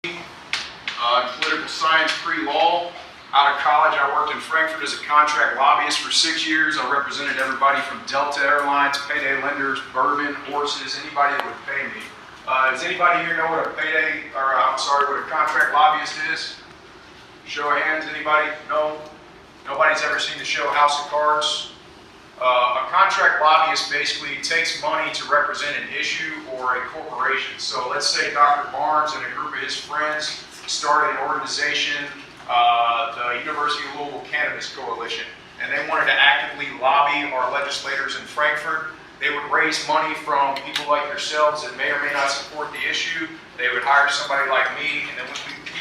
Political science pre-law. Out of college, I worked in Frankfurt as a contract lobbyist for 6 years. I represented everybody from Delta Airlines, payday lenders, bourbon, horses, anybody that would pay me. Does anybody here know what what a contract lobbyist is? Show of hands, anybody? No? Nobody's ever seen the show House of Cards? A contract lobbyist basically takes money to represent an issue or a corporation. So let's say Dr. Barnes and a group of his friends started an organization, the University of Louisville Cannabis Coalition, and they wanted to actively lobby our legislators in Frankfurt. They would raise money from people like yourselves that may or may not support the issue. They would hire somebody like me, and then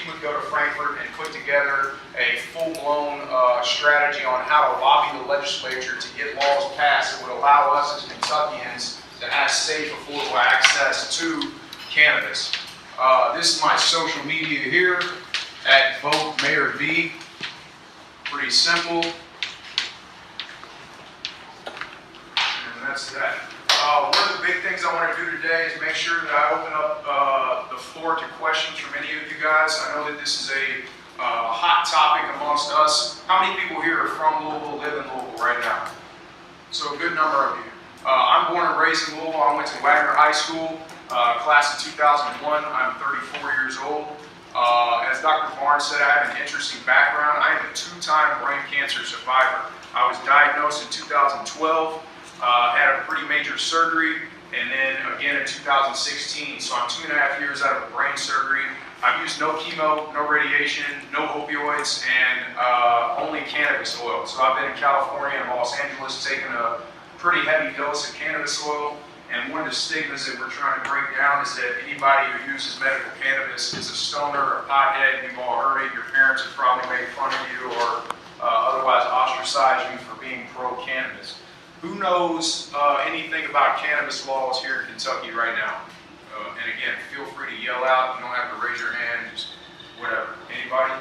we would go to Frankfurt and put together a full-blown strategy on how to lobby the legislature to get laws passed that would allow us as Kentuckians to have safe, affordable access to cannabis. This is my social media here at Vote Mayor V. Pretty simple. And that's that. One of the big things I want to do today is make sure that I open up the floor to questions from any of you guys. I know that this is a hot topic amongst us. How many people here are from Louisville, live in Louisville right now? So a good number of you. I'm born and raised in Louisville. I went to Wagner High School, class of 2001. I'm 34 years old. As Dr. Barnes said, I have an interesting background. I am a two-time brain cancer survivor. I was diagnosed in 2012. Had a pretty major surgery, and then again in 2016. So I'm 2.5 years out of a brain surgery. I've used no chemo, no radiation, no opioids, and only cannabis oil. So I've been in California and Los Angeles taking a pretty heavy dose of cannabis oil. And one of the stigmas that we're trying to break down is that anybody who uses medical cannabis is a stoner or a pothead. You've all heard it. Your parents have probably made fun of you or otherwise ostracized you for being pro-cannabis. Who knows anything about cannabis laws here in Kentucky right now? And again, feel free to yell out. You don't have to raise your hand, just whatever. Anybody?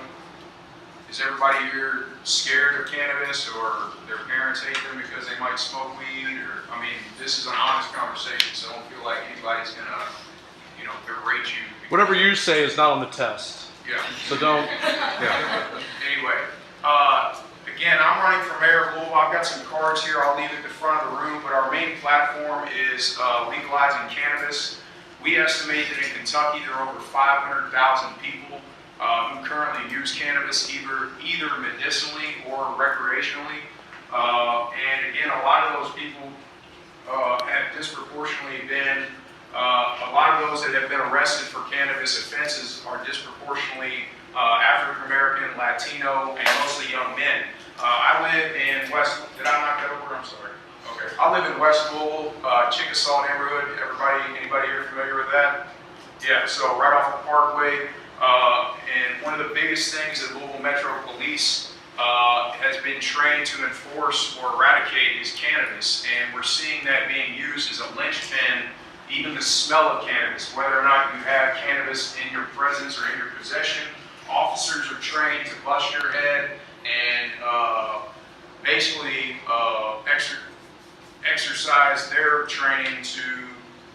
Is everybody here scared of cannabis, or their parents hate them because they might smoke weed? Or, I mean, this is an honest conversation, so don't feel like anybody's gonna, berate you. Whatever you say is not on the test. Yeah. So don't. Yeah. Anyway. Again, I'm running for mayor of Louisville. I've got some cards here. I'll leave it at the front of the room, but our main platform is legalizing cannabis. We estimate that in Kentucky there are over 500,000 people who currently use cannabis either medicinally or recreationally. And again, a lot of those people have disproportionately been, a lot of those that have been arrested for cannabis offenses are disproportionately African American, Latino, and mostly young men. I live in West, did I knock that over? I'm sorry. Okay. I live in West Louisville, Chickasaw neighborhood. Anybody here familiar with that? Yeah, so right off the Parkway. And one of the biggest things that Louisville Metro Police has been trained to enforce or eradicate is cannabis. And we're seeing that being used as a linchpin, even the smell of cannabis, whether or not you have cannabis in your presence or in your possession. Officers are trained to bust your head and basically exercise their training to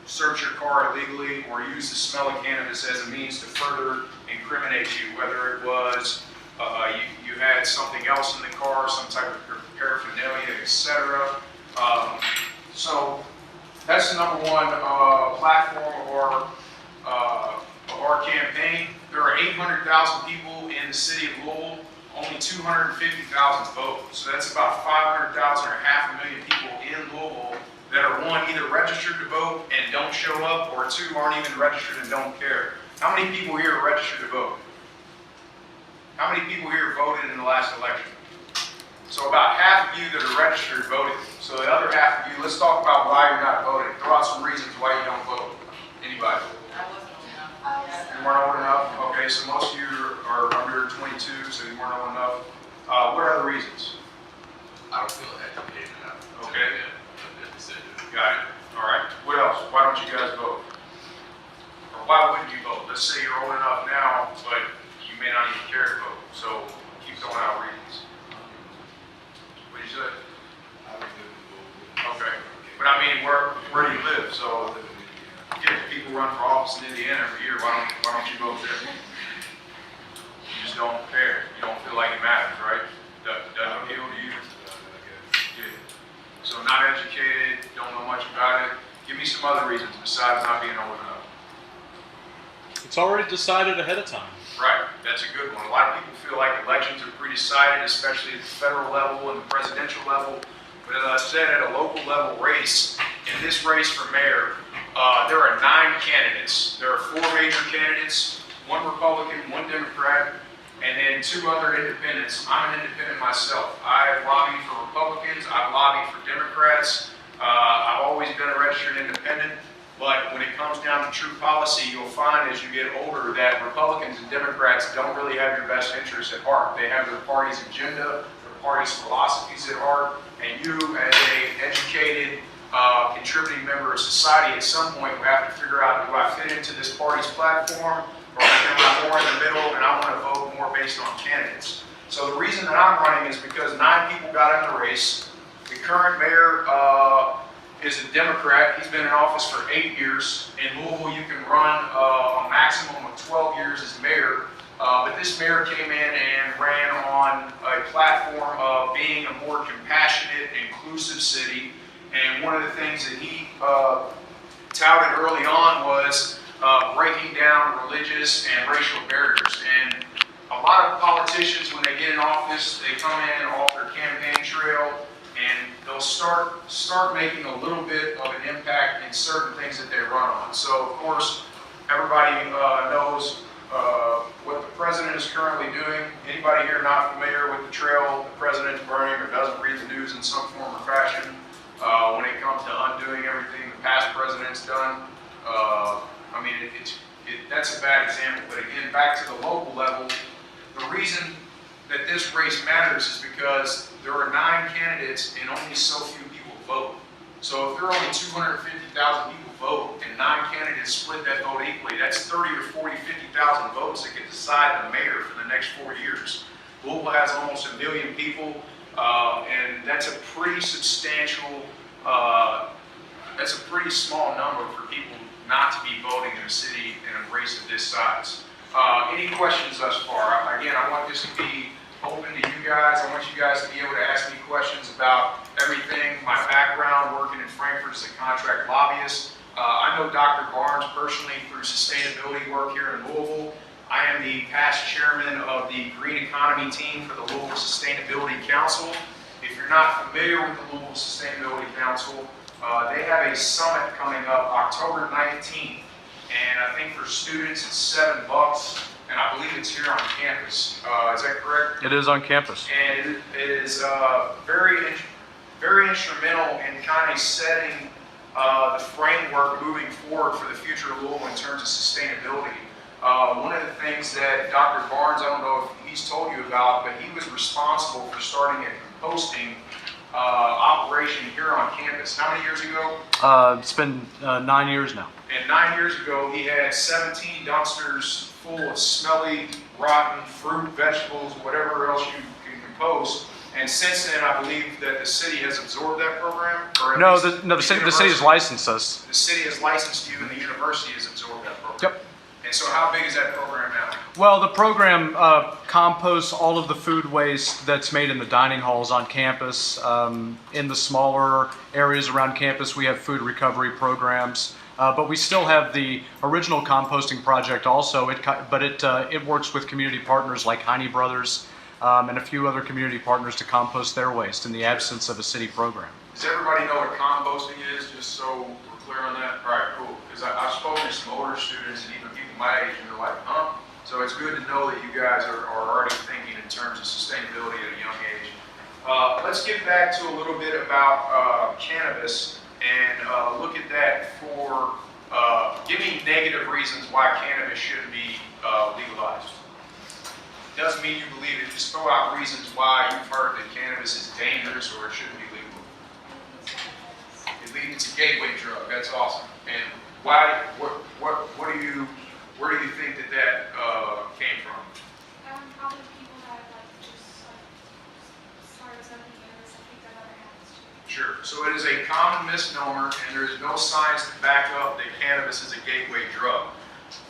search your car illegally or use the smell of cannabis as a means to further incriminate you, whether it was you had something else in the car, some type of paraphernalia, etc. So that's the number one platform of our campaign. There are 800,000 people in the city of Louisville. Only 250,000 vote. So that's about 500,000 or 500,000 people in Louisville that are, one, either registered to vote and don't show up, or two, aren't even registered and don't care. How many people here are registered to vote? How many people here voted in the last election? So about half of you that are registered voted. So the other half of you, let's talk about why you're not voting. Throw out some reasons why you don't vote. Anybody? You weren't old enough? Okay, so most of you are under 22, so you weren't old enough. What are the reasons? I don't feel educated enough. Okay. Good decision. Got it. All right. What else? Why don't you guys vote? Or why wouldn't you vote? Let's say you're old enough now, but you may not even care to vote. So keep throwing out reasons. What did you say? I live in Louisville. Okay. But I mean, where do you live? So if people run for office in Indiana every year, why don't you vote there? just don't care. You don't feel like it matters, right? Doesn't appeal to you? Yeah. So not educated, don't know much about it. Give me some other reasons besides not being old enough. It's already decided ahead of time. Right, that's a good one. A lot of people feel like elections are pre-decided, especially at the federal level and the presidential level. But as I said, at a local level race, in this race for mayor, there are 9 candidates. There are 4 major candidates, 1 Republican, 1 Democrat, and then 2 other independents. I'm an independent myself. I've lobbied for Republicans, I've lobbied for Democrats. I've always been a registered independent. But when it comes down to true policy, you'll find as you get older that Republicans and Democrats don't really have your best interests at heart. They have their party's agenda, their party's philosophies at heart, and you as an educated, contributing member of society at some point will have to figure out, do I fit into this party's platform, or am I more in the middle and I want to vote more based on candidates? So the reason that I'm running is because 9 people got in the race. The current mayor is a Democrat. He's been in office for 8 years. In Louisville, you can run a maximum of 12 years as mayor. But this mayor came in and ran on a platform of being a more compassionate, inclusive city. And one of the things that he touted early on was breaking down religious and racial barriers. And a lot of politicians, when they get in office, they come in off their campaign trail and they'll start making a little bit of an impact in certain things that they run on. So, of course, everybody knows what the president is currently doing. Anybody here not familiar with the trail the president's burning or doesn't read the news in some form or fashion, when it comes to undoing everything the past president's done, I mean, that's a bad example. But again, back to the local level, the reason that this race matters is because there are 9 candidates and only so few people vote. So if there are only 250,000 people vote and 9 candidates split that vote equally, that's 30 or 40, 50,000 votes that could decide the mayor for the next 4 years. Louisville has almost 1 million people, and that's a pretty substantial, that's a pretty small number for people not to be voting in a city in a race of this size. Any questions thus far? Again, I want this to be open to you guys. I want you guys to be able to ask me questions about everything, my background working in Frankfurt as a contract lobbyist. I know Dr. Barnes personally through sustainability work here in Louisville. I am the past chairman of the Green Economy team for the Louisville Sustainability Council. If you're not familiar with the Louisville Sustainability Council, they have a summit coming up October 19th. And I think for students it's $7, and I believe it's here on campus. Is that correct? It is on campus. And it is very instrumental in kind of setting the framework moving forward for the future of Louisville in terms of sustainability. One of the things that Dr. Barnes, I don't know if he's told you about, but he was responsible for starting a composting operation here on campus. How many years ago? It's been 9 years now. And 9 years ago, he had 17 dumpsters full of smelly, rotten fruit, vegetables, whatever else you can compost. And since then, I believe that the city has absorbed that program. Or at No, least the city has licensed us. The city has licensed you, and the university has absorbed that program. Yep. And so, how big is that program now? Well, the program composts all of the food waste that's made in the dining halls on campus. In the smaller areas around campus, we have food recovery programs. But we still have the original composting project also, but it works with community partners like Heine Brothers and a few other community partners to compost their waste in the absence of a city program. Does everybody know what composting is, just so we're clear on that? All right, cool. Because I've spoken to some older students and even people my age, and they're like, huh? So it's good to know that you guys are already thinking in terms of sustainability at a young age. Let's get back to a little bit about cannabis and look at that for, give me negative reasons why cannabis shouldn't be legalized. Doesn't mean you believe it, just throw out reasons why you've heard that cannabis is dangerous or it shouldn't be legal. It's a gateway drug, that's awesome. And why, where do you think that came from? Probably people that just started smoking cannabis and picked up other habits too. Sure. So it is a common misnomer, and there is no science to back up that cannabis is a gateway drug.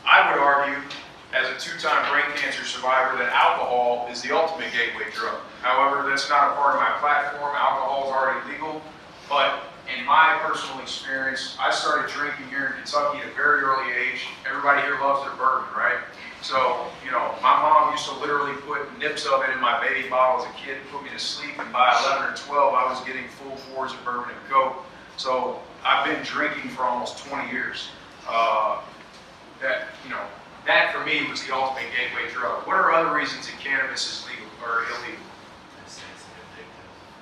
I would argue, as a two-time brain cancer survivor that alcohol is the ultimate gateway drug. However, that's not a part of my platform. Alcohol is already legal, but in my personal experience, I started drinking here in Kentucky at a very early age. Everybody here loves their bourbon, right? So, you know, my mom used to literally put nips of it in my baby bottle as a kid, put me to sleep, and by 11 or 12, I was getting full fours of bourbon and Coke. So I've been drinking for almost 20 years. That for me was the ultimate gateway drug. What are other reasons that cannabis is legal or illegal?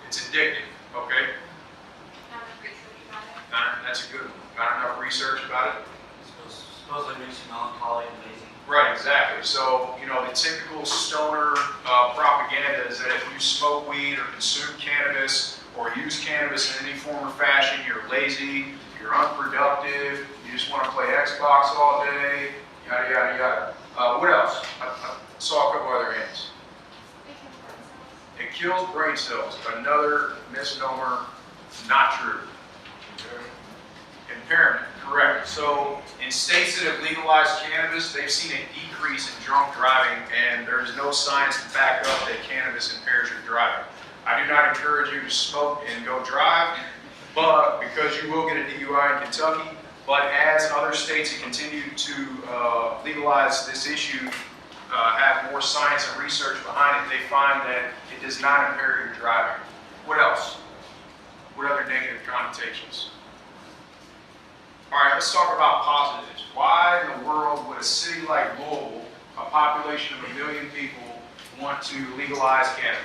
It's addictive, okay? Not enough research about it. That's a good one. Not enough research about it? Supposedly makes you melancholy and lazy. Right, exactly. So, you know, the typical stoner propaganda is that if you smoke weed or consume cannabis or use cannabis in any form or fashion, you're lazy, you're unproductive, you just want to play Xbox all day, yada, yada, yada. What else? I saw a couple other hands. It kills brain cells. It kills brain cells. Another misnomer, not true. Impairment, correct. So in states that have legalized cannabis, they've seen a decrease in drunk driving, and there's no science to back up that cannabis impairs your driving. I do not encourage you to smoke and go drive, but because you will get a DUI in Kentucky, but as other states continue to legalize this issue, have more science and research behind it, they find that it does not impair your driving. What else? What other negative connotations? All right, let's talk about positives. Why in the world would a city like Louisville, a population of 1 million people, want to legalize cannabis?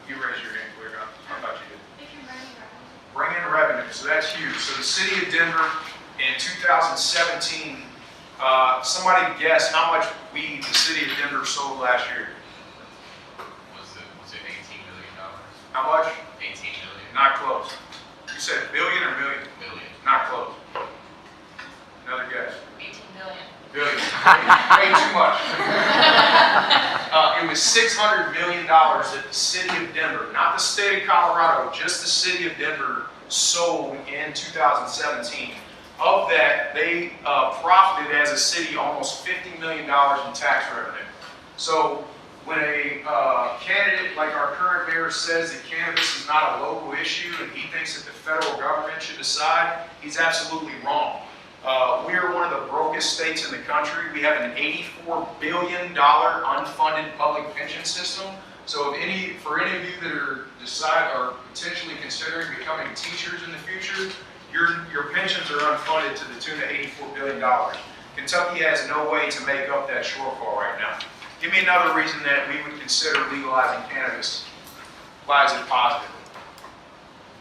You raised your hand, clear up. I thought you did. It can bring in revenue. Bring in revenue, so that's huge. So the city of Denver in 2017, somebody guess how much weed the city of Denver sold last year? Was it $18 million? How much? 18 million? Not close. You said billion or million? Million. Not close. Another guess. 18 million. Billion. Way too much. It was $600 million that the city of Denver, not the state of Colorado, just the city of Denver sold in 2017. Of that, they profited as a city almost $50 million in tax revenue. So when a candidate like our current mayor says that cannabis is not a local issue and he thinks that the federal government should decide, he's absolutely wrong. We are one of the brokest states in the country. We have an $84 billion unfunded public pension system. So for any of you that are potentially considering becoming teachers in the future, your pensions are unfunded to the tune of $84 billion. Kentucky has no way to make up that shortfall right now. Give me another reason that we would consider legalizing cannabis. Why is it positive?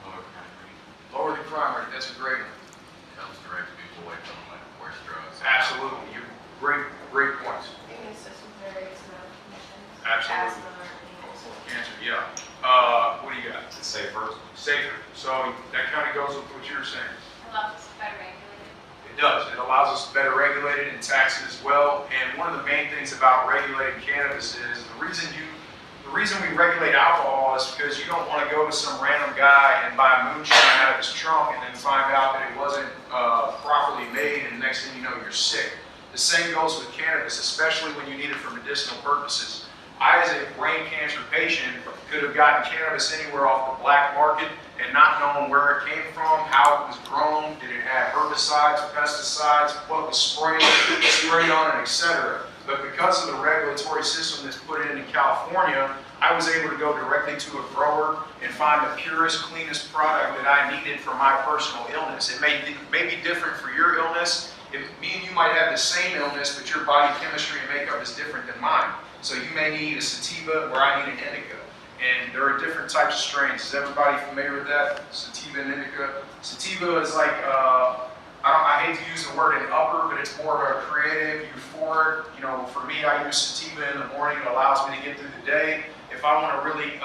Lower crime rate. Lower the crime rate, that's a great one. It helps direct people away from like worse drugs. Absolutely, you great points. Immune system's very expensive. Absolutely. Asthma, or Cancer, yeah. What do you got? It's safer. Safer. So that kind of goes with what you were saying. Allows us to better regulate it. It does. It allows us to better regulate it and tax it as well. And one of the main things about regulating cannabis is the reason we regulate alcohol is because you don't want to go to some random guy and buy moonshine out of his trunk and then find out that it wasn't properly made, and the next thing you know, you're sick. The same goes with cannabis, especially when you need it for medicinal purposes. I, as a brain cancer patient, could have gotten cannabis anywhere off the black market and not known where it came from, how it was grown, did it have herbicides, pesticides, what was sprayed on it, etc. But because of the regulatory system that's put in California, I was able to go directly to a grower and find the purest, cleanest product that I needed for my personal illness. It may be different for your illness. Me and you might have the same illness, but your body chemistry and makeup is different than mine. So you may need a sativa where I need an indica. And there are different types of strains. Is everybody familiar with that? Sativa and indica. Sativa is like, I hate to use the word an upper, but it's more of a creative, euphoric. You know, for me, I use sativa in the morning. It allows me to get through the day. If I want to really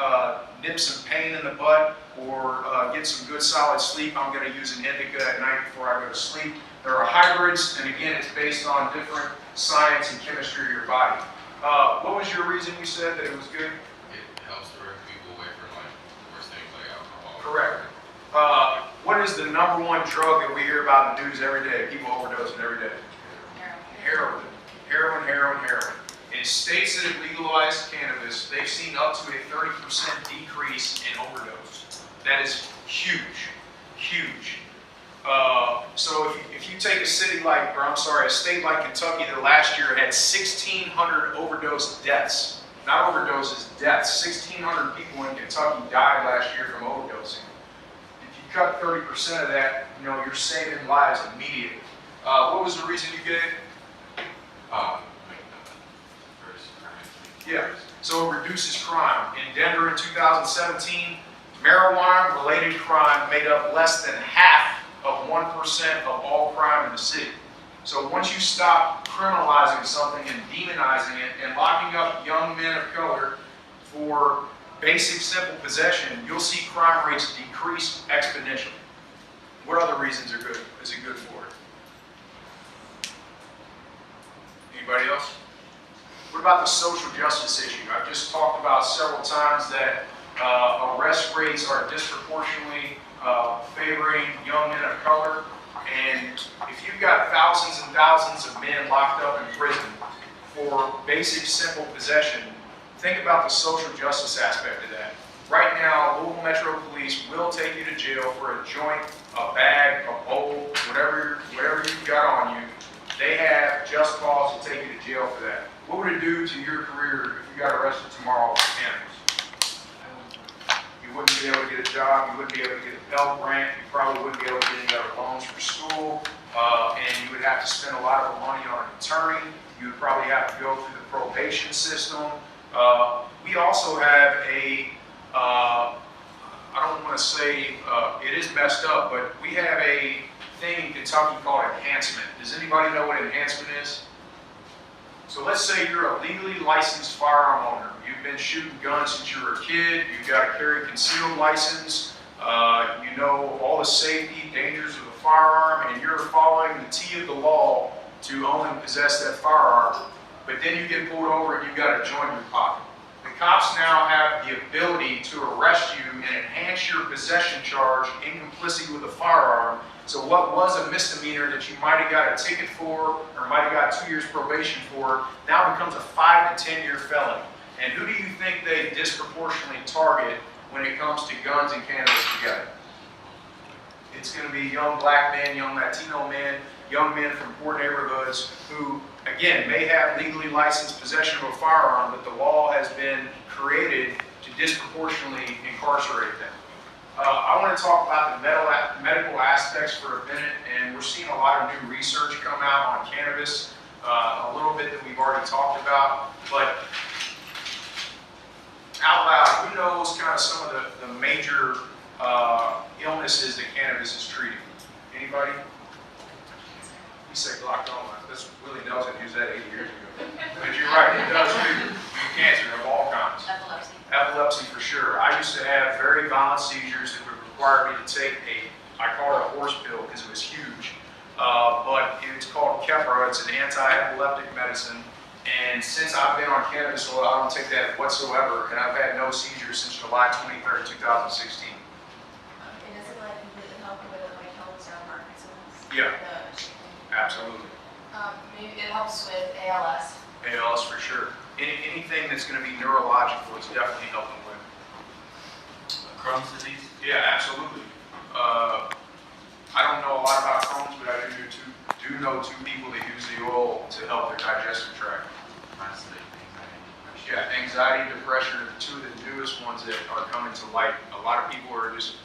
nip some pain in the butt or get some good solid sleep, I'm going to use an indica at night before I go to sleep. There are hybrids, and again, it's based on different science and chemistry of your body. What was your reason you said that it was good? It helps direct people away from like worse things like alcohol. Correct. What is the #1 drug that we hear about in the news every day? People overdosing every day. Heroin. heroin, heroin, heroin. In states that have legalized cannabis, they've seen up to a 30% decrease in overdose. That is huge, huge. So if you take a state like Kentucky that last year had 1,600 overdose deaths, not overdoses, deaths. 1,600 people in Kentucky died last year from overdosing. If you cut 30% of that, you're saving lives immediately. What was the reason you gave? Yeah, so it reduces crime. In Denver in 2017, marijuana-related crime made up less than half of 1% of all crime in the city. So once you stop criminalizing something and demonizing it and locking up young men of color for basic, simple possession, you'll see crime rates decrease exponentially. What other reasons is it good for it? Anybody else? What about the social justice issue? I've just talked about several times that arrest rates are disproportionately favoring young men of color. And if you've got thousands and thousands of men locked up in prison for basic, simple possession, think about the social justice aspect of that. Right now, Louisville Metro Police will take you to jail for a joint, a bag, a bowl, whatever you've got on you. They have just cause to take you to jail for that. What would it do to your career if you got arrested tomorrow for cannabis? You wouldn't be able to get a job, you wouldn't be able to get a Pell Grant, you probably wouldn't be able to get any other loans for school, and you would have to spend a lot of money on an attorney. You would probably have to go through the probation system. We also have I don't want to say it is messed up, but we have a thing in Kentucky called enhancement. Does anybody know what enhancement is? So let's say you're a legally licensed firearm owner. You've been shooting guns since you were a kid. You've got a carry concealed license. You know all the safety dangers of the firearm, and you're following the T of the law to own and possess that firearm. But then you get pulled over and you've got a joint in your pocket. The cops now have the ability to arrest you and enhance your possession charge in complicity with a firearm. So what was a misdemeanor that you might have got a ticket for or might have got 2 years probation for now becomes a 5 to 10 year felony. And who do you think they disproportionately target when it comes to guns and cannabis together? It's going to be young black men, young Latino men, young men from poor neighborhoods who, again, may have legally licensed possession of a firearm, but the law has been created to disproportionately incarcerate them. I want to talk about the medical aspects for a minute, and we're seeing a lot of new research come out on cannabis, a little bit that we've already talked about, but out loud, who knows kind of some of the major illnesses that cannabis is treating? Anybody? You say glaucoma. This Willie Nelson used that 8 years ago. But you're right, it does do cancer of all kinds. Epilepsy. Epilepsy for sure. I used to have very violent seizures that would require me to take I call it a horse pill because it was huge. But it's called Keppra. It's an anti-epileptic medicine. And since I've been on cannabis oil, I don't take that whatsoever. And I've had no seizures since July 23rd, 2016. And does it like completely help with like helps or Parkinson's? Yeah. Absolutely. Maybe it helps with ALS. ALS for sure. Anything that's going to be neurological is definitely helping with. Crohn's disease? Yeah, absolutely. I don't know a lot about Crohn's, but I do know two people that use the oil to help their digestive tract. Yeah, anxiety, depression are two of the newest ones that are coming to light. A lot of people are just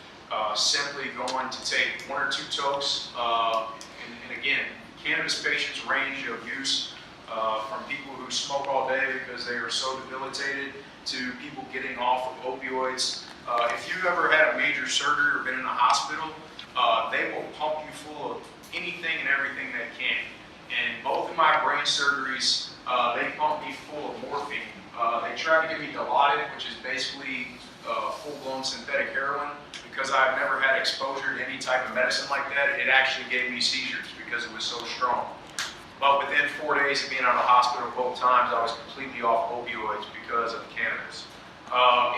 simply going to take 1 or 2 tokes. And again, cannabis patients range of use from people who smoke all day because they are so debilitated to people getting off of opioids. If you've ever had a major surgery or been in a hospital, they will pump you full of anything and everything they can. And both of my brain surgeries, they pumped me full of morphine. They tried to give me Dilaudid, which is basically full-blown synthetic heroin. Because I've never had exposure to any type of medicine like that, it actually gave me seizures because it was so strong. But within 4 days of being out of the hospital both times, I was completely off opioids because of cannabis.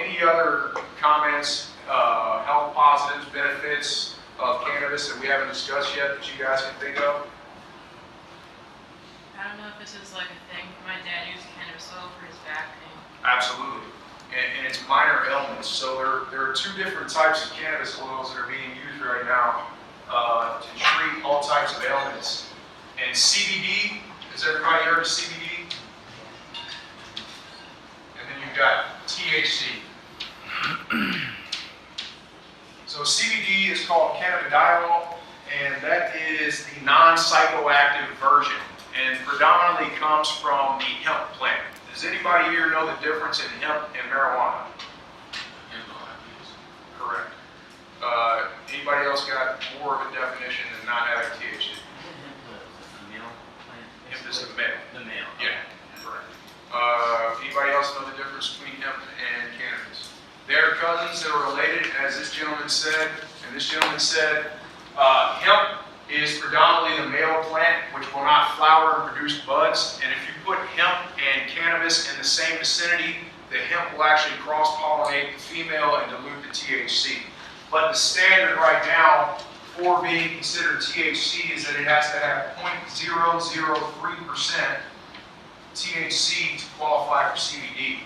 Any other comments, health positives, benefits of cannabis that we haven't discussed yet that you guys can think of? know if this is like a thing. My dad used cannabis oil for his back pain. Absolutely. And it's minor ailments. So there are two different types of cannabis oils that are being used right now to treat all types of ailments. And CBD, has everybody heard of CBD? And then you've got THC. So CBD is called cannabidiol, and that is the non-psychoactive version, and predominantly comes from the hemp plant. Does anybody here know the difference in hemp and marijuana? Correct. Anybody else got more of a definition than not having THC? The male plant? Hemp is the male. The male. Yeah, correct. Anybody else know the difference between hemp and cannabis? They're cousins, they're related, as this gentleman said, and this gentleman said, hemp is predominantly the male plant, which will not flower and produce buds, and if you put hemp and cannabis in the same vicinity, the hemp will actually cross-pollinate the female and dilute the THC. But the standard right now for being considered THC is that it has to have 0.003% THC to qualify for CBD.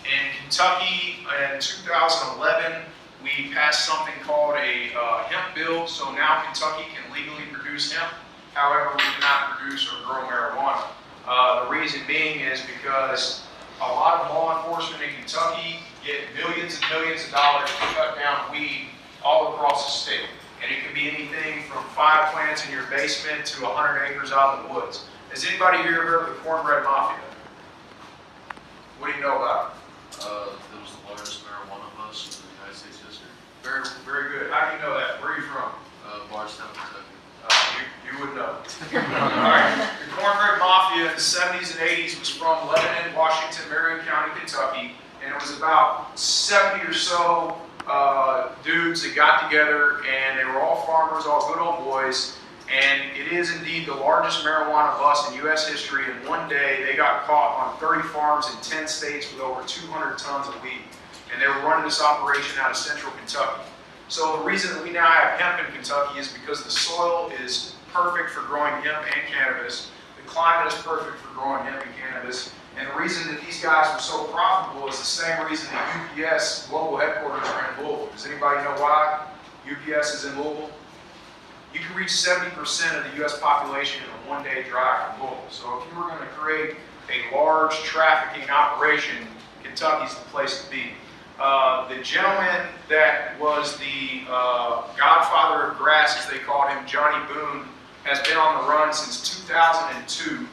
In Kentucky, in 2011, we passed something called a hemp bill, so now Kentucky can legally produce hemp. However, we cannot produce or grow marijuana. The reason being is because a lot of law enforcement in Kentucky get millions and millions of dollars to cut down weed all across the state. And it can be anything from 5 plants in your basement to 100 acres out in the woods. Has anybody here heard of the cornbread mafia? What do you know about it? It was the largest marijuana bust in the United States history. Very, very good. How do you know that? Where are you from? Bardstown, Kentucky. You would know. All right. The cornbread mafia in the 70s and 80s was from Lebanon, Washington, Marion County, Kentucky, and it was about 70 or so dudes that got together, and they were all farmers, all good old boys, and it is indeed the largest marijuana bust in U.S. history. And one day they got caught on 30 farms in 10 states with over 200 tons of weed, and they were running this operation out of central Kentucky. So the reason that we now have hemp in Kentucky is because the soil is perfect for growing hemp and cannabis. The climate is perfect for growing hemp and cannabis. And the reason that these guys were so profitable is the same reason that UPS global headquarters are in Louisville. Does anybody know why UPS is in Louisville? You can reach 70% of the U.S. population in a one-day drive from Louisville. So if you were going to create a large trafficking operation, Kentucky's the place to be. The gentleman that was the godfather of grass, as they called him, Johnny Boone, has been on the run since 2002,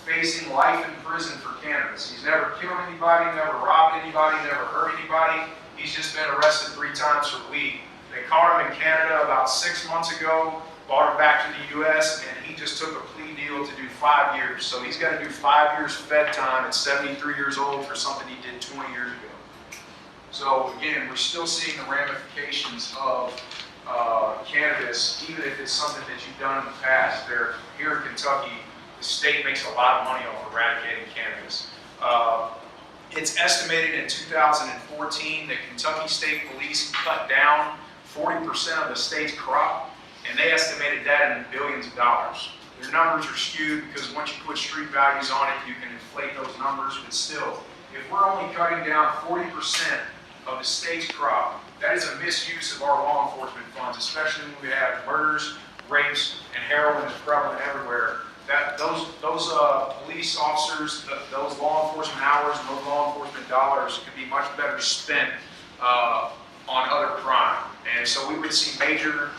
facing life in prison for cannabis. He's never killed anybody, never robbed anybody, never hurt anybody. He's just been arrested 3 times for weed. They caught him in Canada about 6 months ago, brought him back to the U.S., and he just took a plea deal to do 5 years. So he's got to do 5 years fed time at 73 years old for something he did 20 years ago. So again, we're still seeing the ramifications of cannabis, even if it's something that you've done in the past. Here in Kentucky, the state makes a lot of money off eradicating cannabis. It's estimated in 2014 that Kentucky State Police cut down 40% of the state's crop, and they estimated that in billions of dollars. Their numbers are skewed because once you put street values on it, you can inflate those numbers, but still, if we're only cutting down 40% of the state's crop, that is a misuse of our law enforcement funds, especially when we have murders, rapes, and heroin is prevalent everywhere. Those police officers, those law enforcement hours, and those law enforcement dollars could be much better spent on other crime. And so we would see major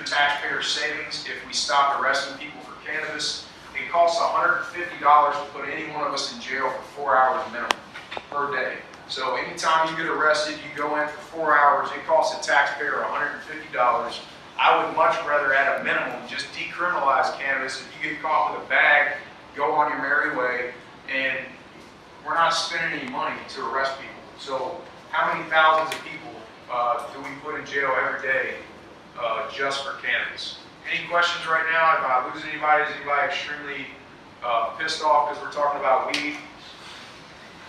taxpayer savings if we stopped arresting people for cannabis. It costs $150 to put any one of us in jail for 4 hours minimum per day. So anytime you get arrested, you go in for 4 hours, it costs the taxpayer $150. I would much rather, at a minimum, just decriminalize cannabis. If you get caught with a bag, go on your merry way, and we're not spending any money to arrest people. So how many thousands of people do we put in jail every day just for cannabis? Any questions right now? If I lose anybody, is anybody extremely pissed off because we're talking about weed?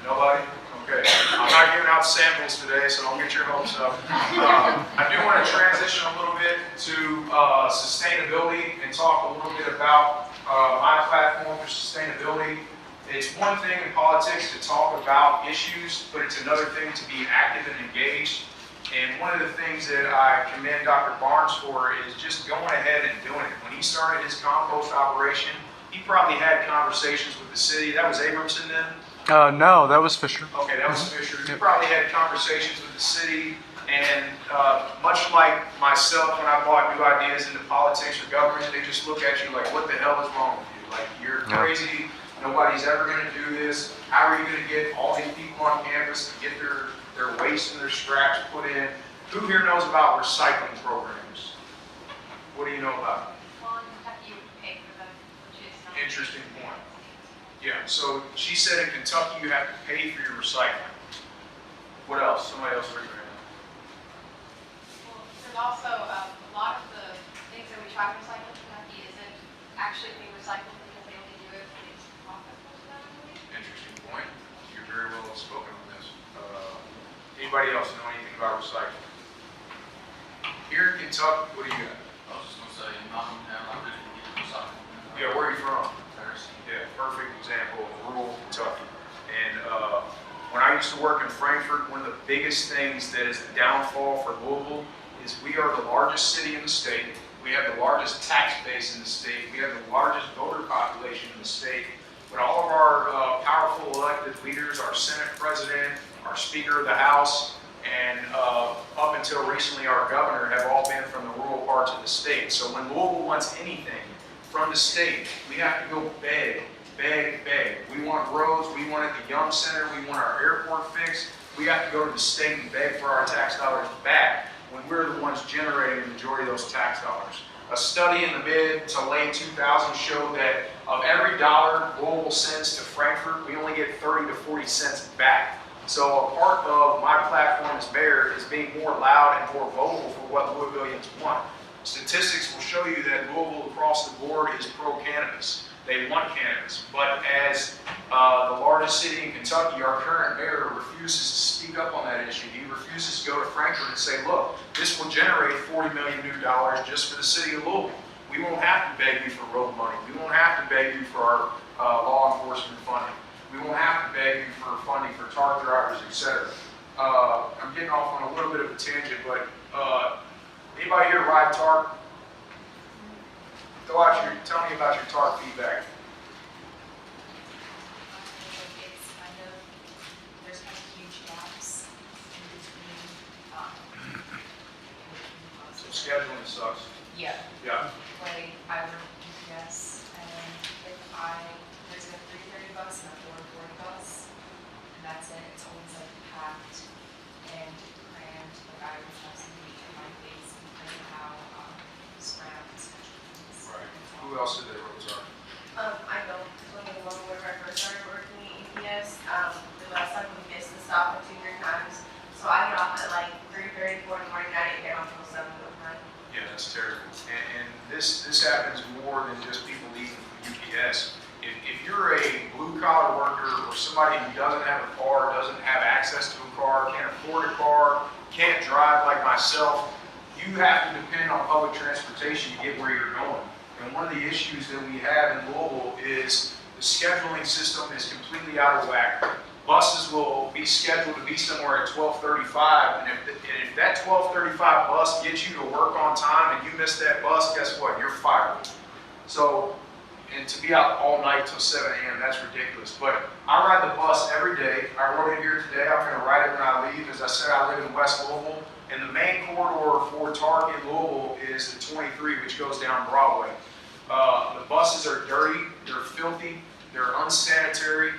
Nobody? Okay. I'm not giving out samples today, so don't get your hopes up. I do want to transition a little bit to sustainability and talk a little bit about my platform for sustainability. It's one thing in politics to talk about issues, but it's another thing to be active and engaged. And one of the things that I commend Dr. Barnes for is just going ahead and doing it. When he started his compost operation, he probably had conversations with the city. That was Abramson then? No, that was Fisher. Okay, that was Fisher. He probably had conversations with the city, and much like myself when I brought new ideas into politics or government, they just look at you like, what the hell is wrong with you? Like, you're crazy. Nobody's ever going to do this. How are you going to get all these people on campus to get their waste and their scraps put in? Who here knows about recycling programs? What do you know about? Well, in Kentucky, you pay for them, which is not. Interesting point. Yeah, so she said in Kentucky you have to pay for your recycling. What else? Somebody else raise their hand. Well, there's also a lot of the things that we try to recycle in Kentucky isn't actually being recycled because they only do it when it's profitable to them, I believe. Interesting point. You're very well spoken on this. Anybody else know anything about recycling? Here in Kentucky, what do you got? I was just gonna say, Mountain Town, I really didn't get something. Yeah, where are you from? Paris. Yeah, perfect example of rural Kentucky. And when I used to work in Frankfurt, one of the biggest things that is the downfall for Louisville is we are the largest city in the state. We have the largest tax base in the state. We have the largest voter population in the state. But all of our powerful elected leaders, our Senate president, our Speaker of the House, and up until recently our governor have all been from the rural parts of the state. So when Louisville wants anything from the state, we have to go beg. We want roads, we want the Young Center, we want our airport fixed. We have to go to the state and beg for our tax dollars back when we're the ones generating the majority of those tax dollars. A study in the mid to late 2000s showed that of every dollar Louisville sends to Frankfurt, we only get 30 to 40 cents back. So a part of my platform as mayor is being more loud and more vocal for what Louisvillians want. Statistics will show you that Louisville across the board is pro-cannabis. They want cannabis. But as the largest city in Kentucky, our current mayor refuses to speak up on that issue. He refuses to go to Frankfurt and say, look, this will generate $40 million new dollars just for the city of Louisville. We won't have to beg you for road money. We won't have to beg you for our law enforcement funding. We won't have to beg you for funding for TARP drivers, etc. I'm getting off on a little bit of a tangent, but anybody here ride TARP? Tell me about your TARP feedback. It's kind of, there's kind of huge gaps in between, So scheduling sucks. yeah, Yeah. like I work UPS and if there's a 3:30 bus and a 4:40 bus, and that's it, it's always like packed and crammed, like I always have somebody in my face complaining how, scrambled the schedule is. Right. Who else did their roads are? I know, when I first started working at UPS, the last time we missed the stop 2-3 times. So I get off at like 3:30, 4 in the morning, I didn't get off until 7 in the morning. Yeah, that's terrible. And this happens more than just people leaving from UPS. If you're a blue-collar worker or somebody who doesn't have a car, doesn't have access to a car, can't afford a car, can't drive like myself, you have to depend on public transportation to get where you're going. And one of the issues that we have in Louisville is the scheduling system is completely out of whack. Buses will be scheduled to be somewhere at 12:35, and if that 12:35 bus gets you to work on time and you miss that bus, guess what? You're fired. So, and to be out all night till 7 a.m., that's ridiculous. But I ride the bus every day. I rode it here today. I'm going to ride it when I leave. As I said, I live in West Louisville, and the main corridor for TARP in Louisville is the 23, which goes down Broadway. The buses are dirty, they're filthy, they're unsanitary.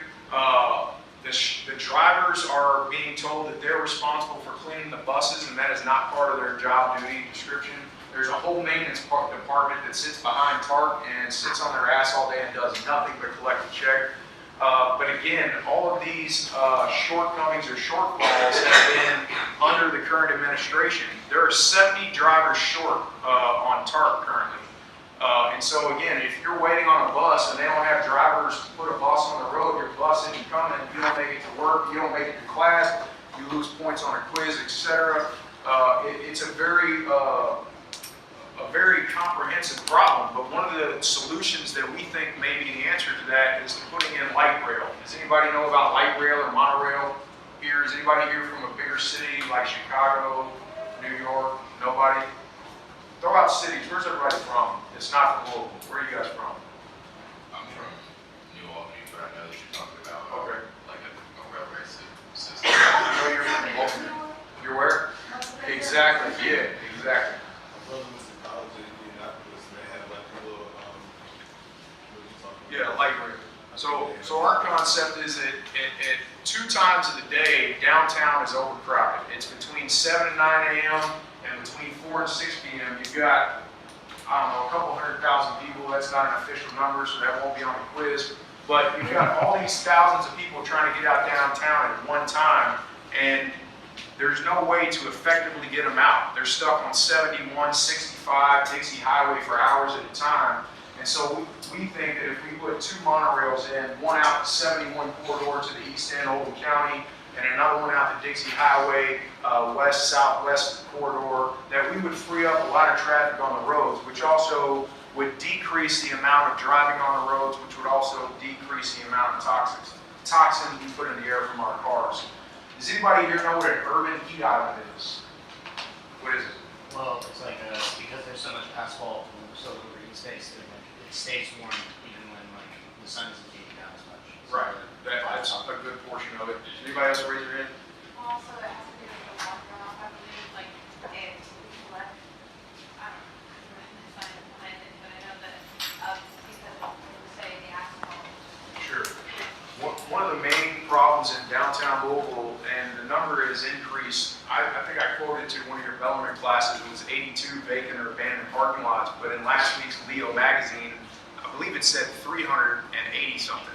The drivers are being told that they're responsible for cleaning the buses, and that is not part of their job duty description. There's a whole maintenance department that sits behind TARP and sits on their ass all day and does nothing but collect a check. But again, all of these shortcomings or shortfalls have been under the current administration. There are 70 drivers short on TARP currently. And so again, if you're waiting on a bus and they don't have drivers to put a bus on the road, your bus isn't coming, you don't make it to work, you don't make it to class, you lose points on a quiz, etc. It's a very a very comprehensive problem, but one of the solutions that we think may be the answer to that is putting in light rail. Does anybody know about light rail or monorail here? Is anybody here from a bigger city like Chicago, New York? Nobody? Throw out cities. Where's everybody from? It's not from Louisville. Where are you guys from? I'm from New Albany, but I know that you're talking about Okay. like a railway system. I know you're from Louisville. You're where? Exactly. Yeah, exactly. My brother was in college in Indianapolis, and they had like a little, what are you talking about? Yeah, light rail. So our concept is that at 2 times of the day, downtown is overcrowded. It's between 7 and 9 a.m. and between 4 and 6 p.m. You've got, I don't know, a couple 100,000 people. That's not an official number, so that won't be on the quiz. But you've got all these thousands of people trying to get out downtown at one time, and there's no way to effectively get them out. They're stuck on 71, 65 Dixie Highway for hours at a time. And so we think that if we put 2 monorails in, one out the 71 corridor to the east end, Oldham County, and another one out the Dixie Highway west-southwest corridor, that we would free up a lot of traffic on the roads, which also would decrease the amount of driving on the roads, which would also decrease the amount of toxins we put in the air from our cars. Does anybody here know what an urban heat island is? What is it? Well, it's like, because there's so much asphalt and so little green space, that like, it stays warm even when like the sun isn't beating down as much. So, Right. That's a good portion of it. Anybody else raise their hand? Also, it has to do with the water runoff, I believe, like, it collect, I don't know the science behind it, but I know that, because of, say, the asphalt. Sure. One of the main problems in downtown Louisville, and the number has increased, I think I quoted to one of your Bellarmine classes, it was 82 vacant or abandoned parking lots, but in last week's Leo magazine, I believe it said 380 something.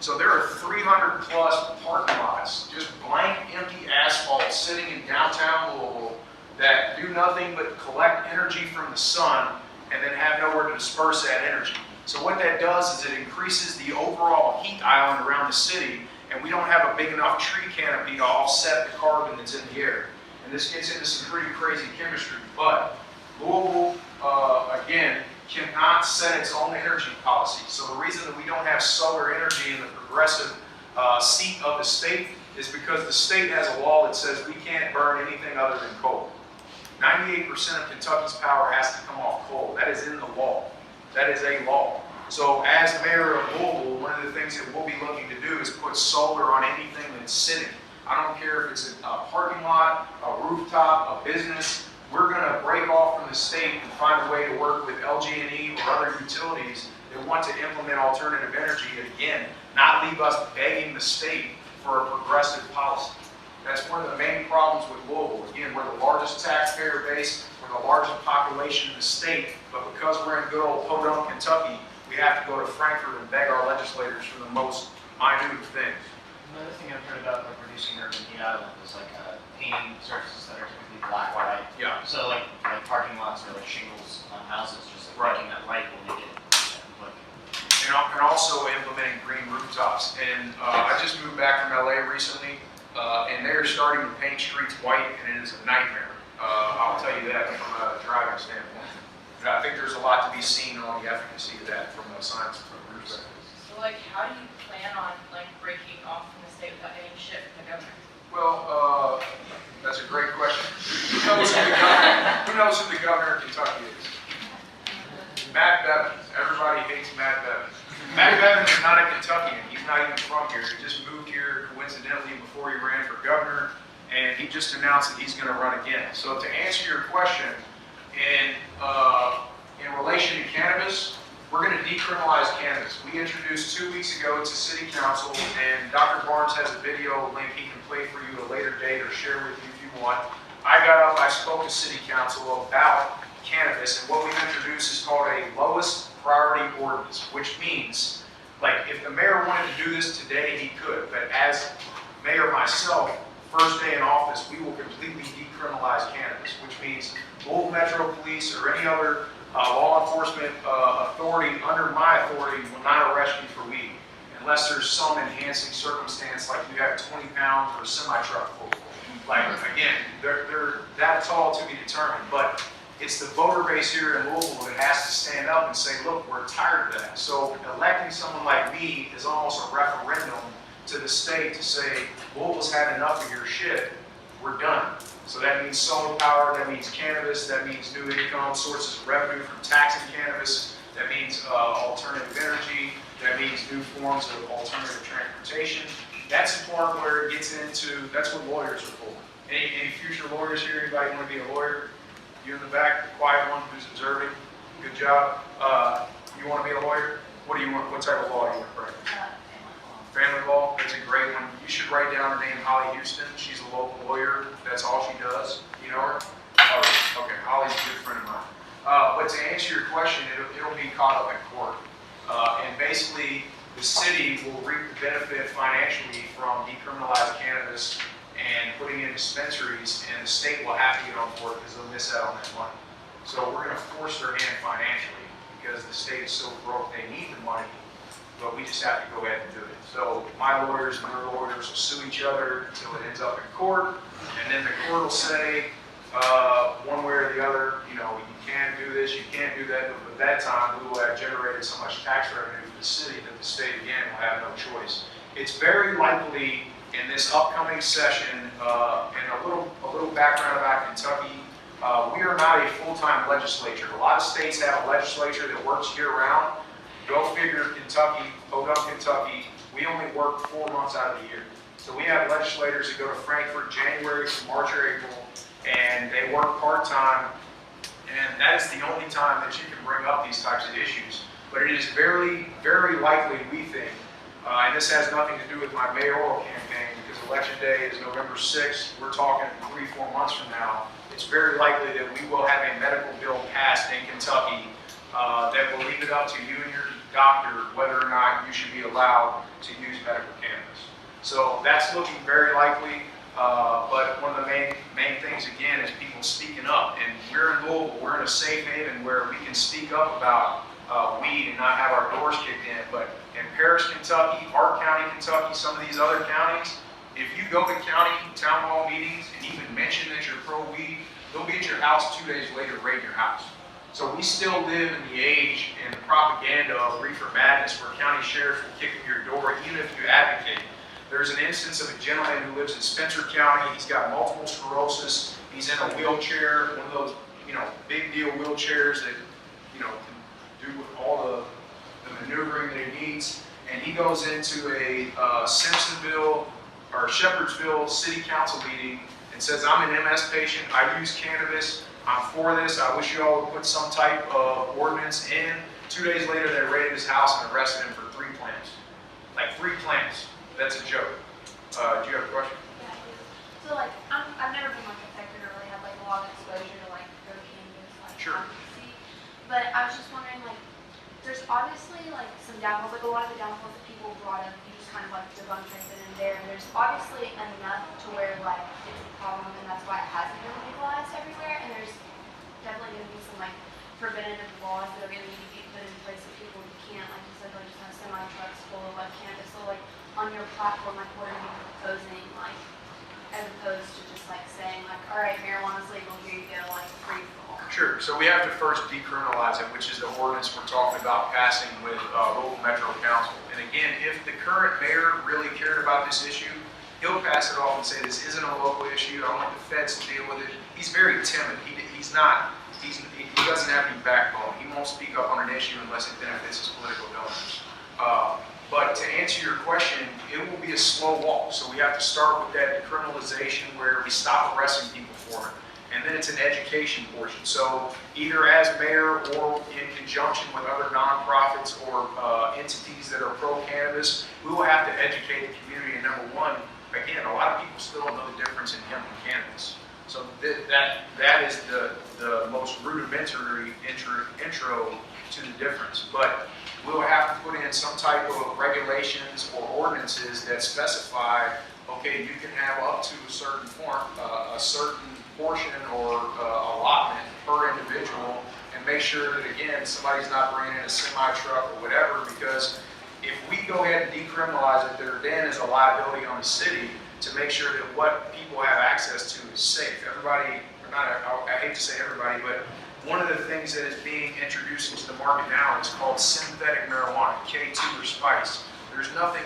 So there are 300 plus parking lots, just blank empty asphalt sitting in downtown Louisville that do nothing but collect energy from the sun and then have nowhere to disperse that energy. So what that does is it increases the overall heat island around the city, and we don't have a big enough tree canopy to offset the carbon that's in the air. And this gets into some pretty crazy chemistry, but Louisville, again, cannot set its own energy policy. So the reason that we don't have solar energy in the progressive seat of the state is because the state has a law that says we can't burn anything other than coal. 98% of Kentucky's power has to come off coal. That is in the law. That is a law. So as mayor of Louisville, one of the things that we'll be looking to do is put solar on anything that's sitting. I don't care if it's a parking lot, a rooftop, a business. We're going to break off from the state and find a way to work with LG&E or other utilities that want to implement alternative energy and, again, not leave us begging the state for a progressive policy. That's one of the main problems with Louisville. Again, we're the largest taxpayer base, we're the largest population in the state, but because we're in good old Podunk, Kentucky, we have to go to Frankfurt and beg our legislators for the most minute things. Another thing I've heard about like reducing urban heat island is like painting surfaces that are typically black, white. Yeah. So like parking lots or like shingles on houses, just like Right. making that light will make it look. And also implementing green rooftops. And I just moved back from LA recently, and they're starting to paint streets white, and it is a nightmare. I'll tell you that from a driving standpoint. And I think there's a lot to be seen on the efficacy of that from a science perspective. So like, how do you plan on like breaking off from the state without getting shit from the governor? Well, that's a great question. Who knows who the governor of Kentucky is? Matt Bevins. Everybody hates Matt Bevins. Matt Bevins is not a Kentuckian. He's not even from here. He just moved here coincidentally before he ran for governor, and he just announced that he's going to run again. So to answer your question, in relation to cannabis, we're going to decriminalize cannabis. We introduced 2 weeks ago to City Council, and Dr. Barnes has a video link he can play for you at a later date or share with you if you want. I got up, I spoke to City Council about cannabis, and what we've introduced is called a lowest priority ordinance, which means, like, if the mayor wanted to do this today, he could, but as mayor myself, first day in office, we will completely decriminalize cannabis, which means Louisville Metro Police or any other law enforcement authority under my authority will not arrest you for weed, unless there's some enhancing circumstance like you have 20 pounds or a semi-truck full. Like, again, they're that tall to be determined, but it's the voter base here in Louisville that has to stand up and say, look, we're tired of that. So electing someone like me is almost a referendum to the state to say, Louisville's had enough of your shit, we're done. So that means solar power, that means cannabis, that means new income sources of revenue from taxing cannabis, that means alternative energy, that means new forms of alternative transportation. That's the part where it gets into, that's what lawyers are for. Any future lawyers here? Anybody want to be a lawyer? You in the back, the quiet one who's observing. Good job. You want to be a lawyer? What do you want? What type of law do you want to practice? Family law. That's a great one. You should write down her name, Holly Houston. She's a local lawyer. That's all she does. You know her? Oh, okay. Holly's a good friend of mine. But to answer your question, it'll be caught up in court. And basically, the city will reap the benefit financially from decriminalized cannabis and putting in dispensaries, and the state will have to get on board because they'll miss out on that money. So we're going to force their hand financially because the state is so broke they need the money, but we just have to go ahead and do it. So my lawyers and your lawyers will sue each other until it ends up in court, and then the court will say one way or the other, you know, you can do this, you can't do that, but at that time we will have generated so much tax revenue for the city that the state again will have no choice. It's very likely in this upcoming session, and a little background about Kentucky, we are not a full-time legislature. A lot of states have a legislature that works year-round. Go figure, Kentucky, Podunk, Kentucky, we only work 4 months out of the year. So we have legislators that go to Frankfurt January to March or April, and they work part-time, and that is the only time that you can bring up these types of issues. But it is very, very likely, we think, and this has nothing to do with my mayoral campaign because election day is November 6th. We're talking 3-4 months from now. It's very likely that we will have a medical bill passed in Kentucky that will leave it up to you and your doctor whether or not you should be allowed to use medical cannabis. So that's looking very likely. But one of the main things, again, is people speaking up. And we're in Louisville. We're in a safe haven where we can speak up about weed and not have our doors kicked in. But in Paris, Kentucky, Hart County, Kentucky, some of these other counties, if you go to county town hall meetings and even mention that you're pro-weed, they'll be at your house 2 days later, raid your house. So we still live in the age and the propaganda of reefer madness where county sheriffs will kick in your door even if you advocate. There's an instance of a gentleman who lives in Spencer County. He's got multiple sclerosis. He's in a wheelchair, one of those, you know, big deal wheelchairs that, you know, can do all the maneuvering that he needs. And he goes into a Simpsonville or Shepherdsville City Council meeting and says, I'm an MS patient. I use cannabis. I'm for this. I wish you all would put some type of ordinance in. 2 days later, they raided his house and arrested him for 3 plants. Like 3 plants. That's a joke. Do you have a question? Yeah, I do. So like, I've never been like affected or really had like a lot of exposure to like drug cannabis, like Sure. THC. But I was just wondering, like, there's obviously like some downfalls, like a lot of the downfalls that people brought up, you just kind of like debunked right then and there. And there's obviously enough to where like it's a problem, and that's why it hasn't been legalized everywhere. And there's definitely going to be some like preventative laws that are going to need to be put in place so people can't, like you said, like just have semi trucks full of like cannabis. So like on your platform, like what are you proposing, like as opposed to just like saying like, all right, marijuana's legal, here you go, like free for all. Sure. So we have to first decriminalize it, which is the ordinance we're talking about passing with local metro council. And again, if the current mayor really cared about this issue, he'll pass it off and say this isn't a local issue. I want the feds to deal with it. He's very timid. He doesn't have any backbone. He won't speak up on an issue unless it benefits his political donors. But to answer your question, it will be a slow walk. So we have to start with that decriminalization where we stop arresting people for it. And then it's an education portion. So either as mayor or in conjunction with other nonprofits or entities that are pro-cannabis, we will have to educate the community. And number one, again, a lot of people still don't know the difference in hemp and cannabis. So that is the most rudimentary intro to the difference. But we'll have to put in some type of regulations or ordinances that specify, okay, you can have up to a certain form, a certain portion or allotment per individual, and make sure that, again, somebody's not bringing in a semi-truck or whatever, because if we go ahead and decriminalize it, there then is a liability on the city to make sure that what people have access to is safe. Everybody or not, I hate to say everybody, but one of the things that is being introduced into the market now is called synthetic marijuana, K2 or spice. There's nothing,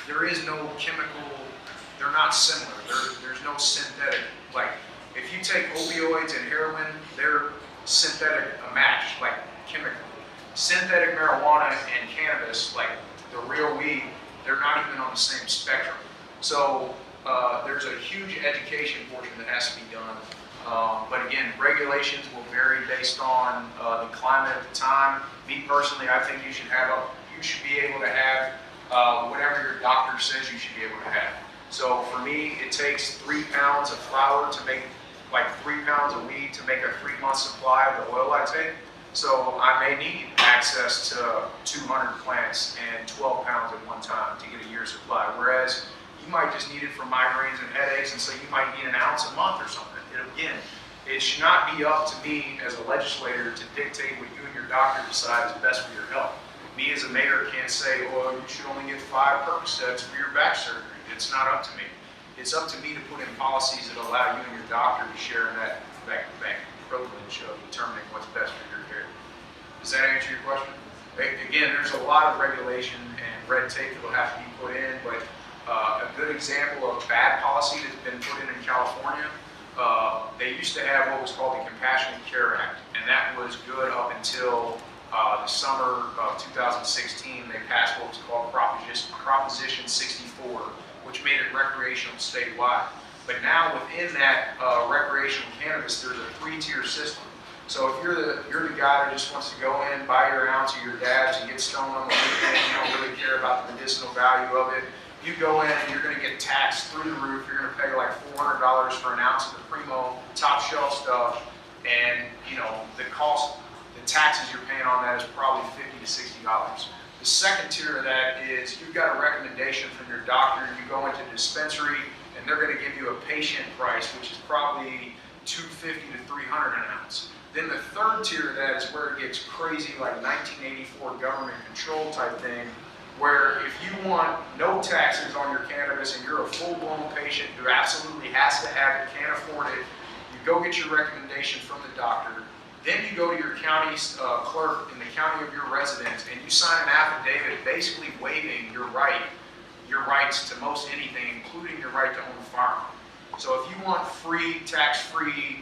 there is no chemical, they're not similar. There's no synthetic, like, if you take opioids and heroin, they're synthetic, a match, like chemical. Synthetic marijuana and cannabis, like the real weed, they're not even on the same spectrum. So there's a huge education portion that has to be done. But again, regulations will vary based on the climate at the time. Me personally, I think you should be able to have whatever your doctor says you should be able to have. So for me, it takes 3 pounds of flour to make, like 3 pounds of weed to make a 3-month supply of the oil I take. So I may need access to 200 plants and 12 pounds at one time to get a year's supply. Whereas you might just need it for migraines and headaches, and so you might need an ounce a month or something. And again, it should not be up to me as a legislator to dictate what you and your doctor decide is best for your health. Me as a mayor can't say, well, you should only get 5 Percocets for your back surgery. It's not up to me. It's up to me to put in policies that allow you and your doctor to share in that privilege of determining what's best for your care. Does that answer your question? Again, there's a lot of regulation and red tape that will have to be put in, but a good example of bad policy that's been put in California, they used to have what was called the Compassionate Care Act, and that was good up until the summer of 2016. They passed what was called Proposition 64, which made it recreational statewide. But now within that recreational cannabis, there's a 3-tier system. So if you're the guy that just wants to go in, buy your ounce of your dabs and get stoned on the weekend, you don't really care about the medicinal value of it, you go in and you're going to get taxed through the roof. You're going to pay like $400 for an ounce of the primo top shelf stuff, and the cost, the taxes you're paying on that is probably $50 to $60. The second tier of that is you've got a recommendation from your doctor. You go into the dispensary and they're going to give you a patient price, which is probably $250 to $300 an ounce. Then the third tier of that is where it gets crazy, like 1984 government control type thing, where if you want no taxes on your cannabis and you're a full-blown patient who absolutely has to have it, can't afford it, you go get your recommendation from the doctor. Then you go to your county clerk in the county of your residence and you sign an affidavit basically waiving your rights to most anything, including your right to own a firearm. So if you want free, tax-free,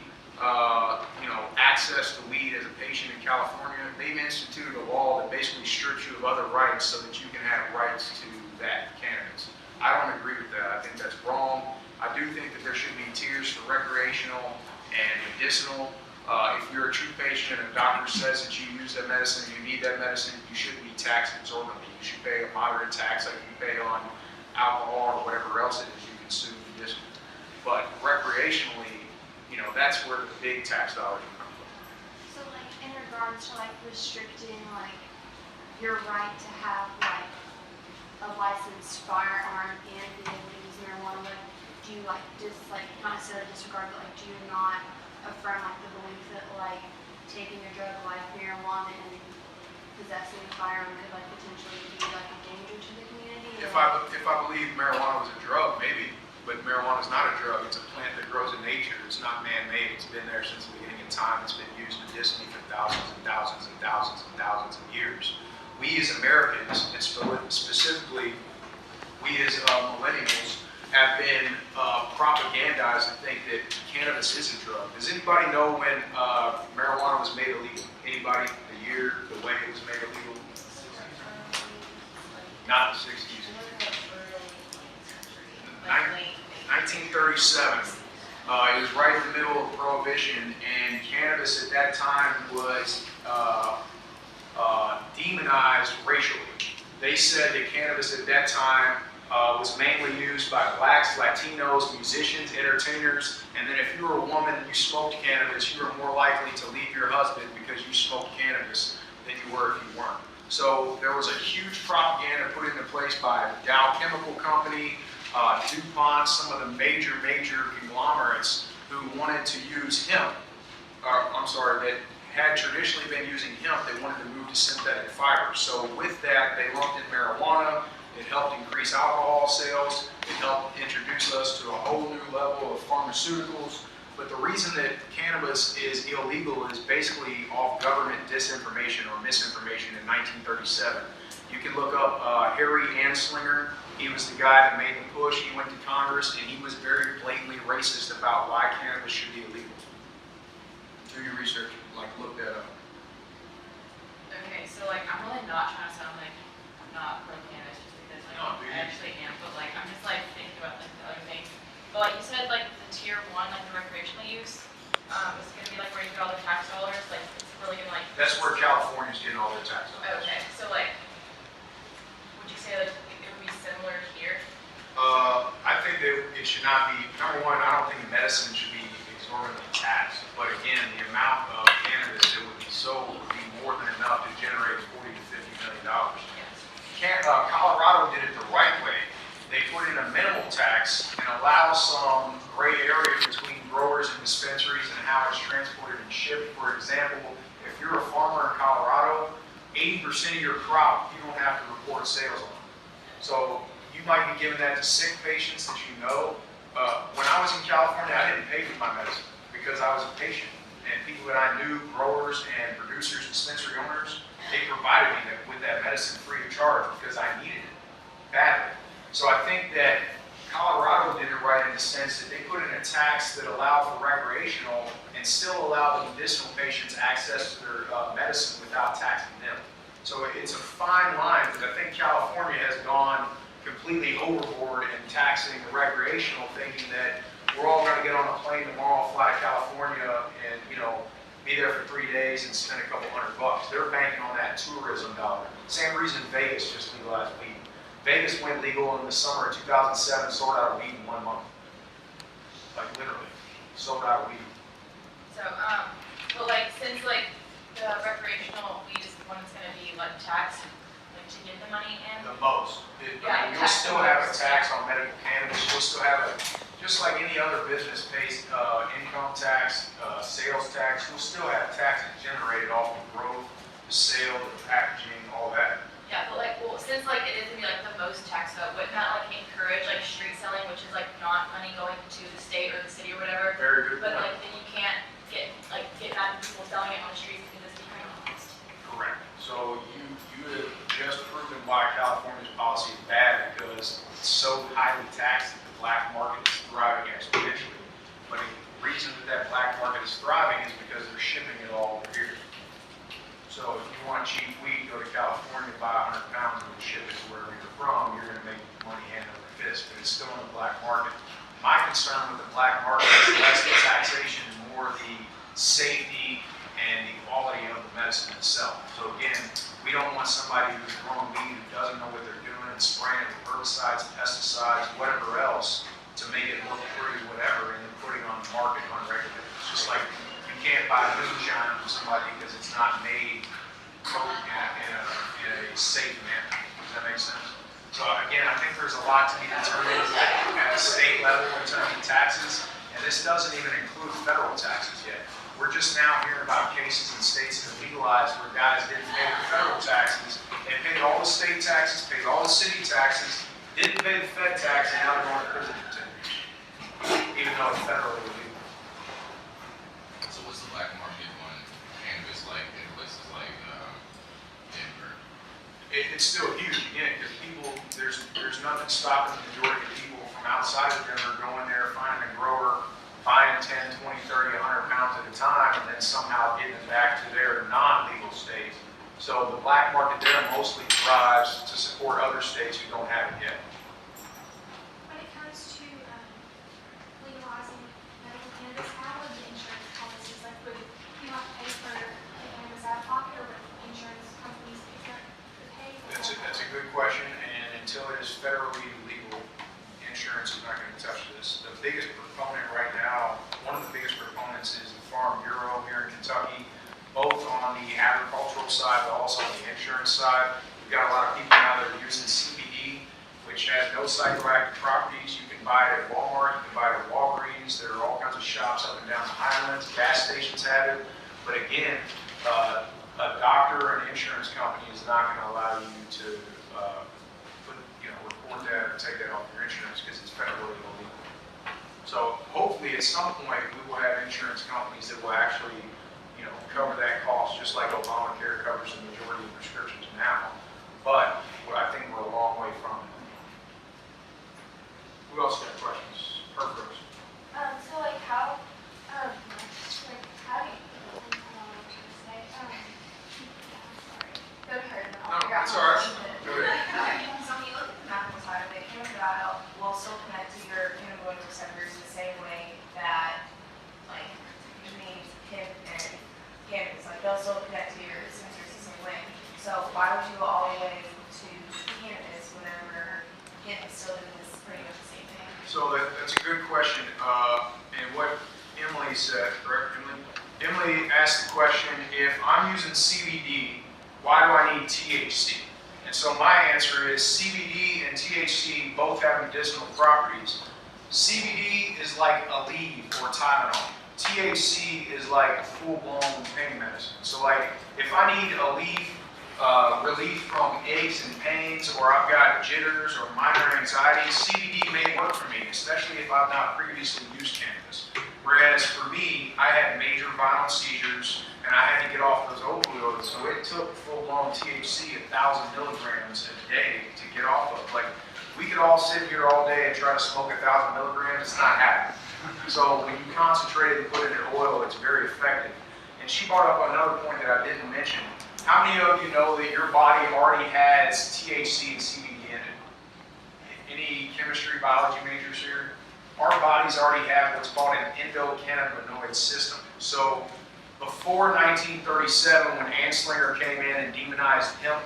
access to weed as a patient in California, they've instituted a law that basically strips you of other rights so that you can have rights to that cannabis. I don't agree with that. I think that's wrong. I do think that there should be tiers for recreational and medicinal. If you're a true patient and a doctor says that you use that medicine and you need that medicine, you shouldn't be taxed exorbitantly. You should pay a moderate tax like you pay on alcohol or whatever else it is you consume medicinally. But recreationally, that's where the big tax dollars come from. So like in regards to like restricting like your right to have like a licensed firearm and being able to use marijuana, like do you like just like not necessarily disregard, but like do you not affirm like the belief that like taking a drug like marijuana and possessing a firearm could like potentially be like a danger to the community? If I believe marijuana was a drug, maybe. But marijuana is not a drug. It's a plant that grows in nature. It's not man-made. It's been there since the beginning of time. It's been used medicinally for thousands and thousands and thousands and thousands of years. We as Americans, and specifically we as millennials, have been propagandized to think that cannabis is a drug. Does anybody know when marijuana was made illegal? Anybody? The year, the way it was made illegal? Not the 60s. 1937. It was right in the middle of Prohibition, and cannabis at that time was demonized racially. They said that cannabis at that time was mainly used by blacks, Latinos, musicians, entertainers, and then if you were a woman and you smoked cannabis, you were more likely to leave your husband because you smoked cannabis than you were if you weren't. So there was a huge propaganda put into place by the Dow Chemical Company, DuPont, some of the major conglomerates who wanted to use hemp, that had traditionally been using hemp, they wanted to move to synthetic fibers. So with that, they lumped in marijuana. It helped increase alcohol sales. It helped introduce us to a whole new level of pharmaceuticals. But the reason that cannabis is illegal is basically off government disinformation or misinformation in 1937. You can look up Harry Anslinger. He was the guy that made the push. He went to Congress and he was very blatantly racist about why cannabis should be illegal. Do your research, like look that up. Okay, so like, I'm really not trying to sound like I'm not pro cannabis just because like, No, dude. I actually am, but like, I'm just like thinking about like the other things. But like you said, like the tier 1, like the recreational use, is gonna be like where you get all the tax dollars, like it's really gonna like. That's where California's getting all their tax dollars. Okay, so like, would you say like it would be similar here? I think that it should not be, number one, I don't think medicine should be exorbitantly taxed. But again, the amount of cannabis that would be sold would be more than enough to generate $40 to $50 million. Yes. Colorado did it the right way. They put in a minimal tax and allow some gray area between growers and dispensaries and how it's transported and shipped. For example, if you're a farmer in Colorado, 80% of your crop, you don't have to report sales on. So you might be giving that to sick patients that you know. When I was in California, I didn't pay for my medicine because I was a patient. And people that I knew, growers and producers, dispensary owners, they provided me with that medicine free of charge because I needed it badly. So I think that Colorado did it right in the sense that they put in a tax that allowed for recreational and still allowed the medicinal patients access to their medicine without taxing them. So it's a fine line, because I think California has gone completely overboard in taxing the recreational, thinking that we're all going to get on a plane tomorrow, fly to California, and be there for 3 days and spend a couple $100. They're banking on that tourism dollar. Same reason Vegas just legalized weed. Vegas went legal in the summer of 2007, sold out of weed in 1 month. Like literally, sold out of weed. So, but like, since like the recreational weed is the one that's gonna be like taxed, like to get the money in. The most. You'll still have a tax on medical cannabis. You'll still have just like any other business pays income tax, sales tax. You'll still have taxes generated off the growth, the sale, the packaging, all that. Yeah, but like, well, since like it is gonna be like the most taxed though, wouldn't that like encourage like street selling, which is like not money going to the state or the city or whatever? Very good But point. like then you can't get mad at people selling it on the streets because it's decreased. Correct. So you have just proven why California's policy is bad, because it's so highly taxed that the black market is thriving exponentially. But the reason that black market is thriving is because they're shipping it all over here. So if you want cheap weed, go to California, buy 100 pounds and ship it to wherever you're from, you're going to make money hand over fist, but it's still in the black market. My concern with the black market is less the taxation and more the safety and the quality of the medicine itself. So again, we don't want somebody who's growing weed who doesn't know what they're doing and spraying it with herbicides, pesticides, whatever else to make it look pretty, whatever, and then putting it on the market unregulated. It's just like you can't buy moonshine from somebody because it's not made in a safe manner. Does that make sense? So again, I think there's a lot to be determined at the state level in terms of taxes, and this doesn't even include federal taxes yet. We're just now hearing about cases in states that have legalized where guys didn't pay the federal taxes, they paid all the state taxes, paid all the city taxes, didn't pay the Fed tax, and now they're going to prison for 10 years, even though it's federally illegal. So what's the black market on cannabis like in places like Denver? It's still huge, again, because there's nothing stopping the majority of people from outside of Denver going there, finding a grower, buying 10, 20, 30, 100 pounds at a time, and then somehow getting it back to their non-legal states. So the black market there mostly thrives to support other states who don't have it yet. When it comes to legalizing medical cannabis, how would the insurance policies, like would you have to pay for the cannabis out of pocket, or would insurance companies pay? That's a good question, and until it is federally legal, insurance is not going to touch this. The biggest proponent right now, one of the biggest proponents is the Farm Bureau here in Kentucky, both on the agricultural side, but also on the insurance side. We've got a lot of people now that are using CBD, which has no psychoactive properties. You can buy it at Walmart, you can buy it at Walgreens. There are all kinds of shops up and down the highlands. Gas stations have it. But again, a doctor or an insurance company is not going to allow you to report that or take that off your insurance because it's federally illegal. So hopefully it at some point, we will have insurance companies that will actually, cover that cost, just like Obamacare covers the majority of prescriptions now. But I think we're a long way from it. Who else got questions? Her first. So like how do you, I don't know what to say. Sorry. Go to her and then I'll figure out That's how all to right. do it. Go ahead. Okay, so when you look at the medical side of it, cannabis will still connect to your cannabinoid receptors the same way that, like, between hemp and cannabis, like, they'll still connect to your sensors the same way. So why would you go all the way to cannabis whenever cannabis still doing this pretty much the same thing? So that's a good question. And what Emily said, correct, Emily? Emily asked the question, if I'm using CBD, why do I need THC? And so my answer is CBD and THC both have medicinal properties. CBD is like Aleve or Tylenol. THC is like full-blown pain medicine. So like, if I need relief from aches and pains, or I've got jitters or minor anxieties, CBD may work for me, especially if I've not previously used cannabis. Whereas for me, I had major violent seizures and I had to get off those opioids, so it took full-blown THC 1,000 milligrams a day to get off of. Like, we could all sit here all day and try to smoke 1,000 milligrams, it's not happening. So when you concentrate it and put it in oil, it's very effective. And she brought up another point that I didn't mention. How many of you know that your body already has THC and CBD in it? Any chemistry, biology majors here? Our bodies already have what's called an endocannabinoid system. So before 1937, when Anslinger came in and demonized hemp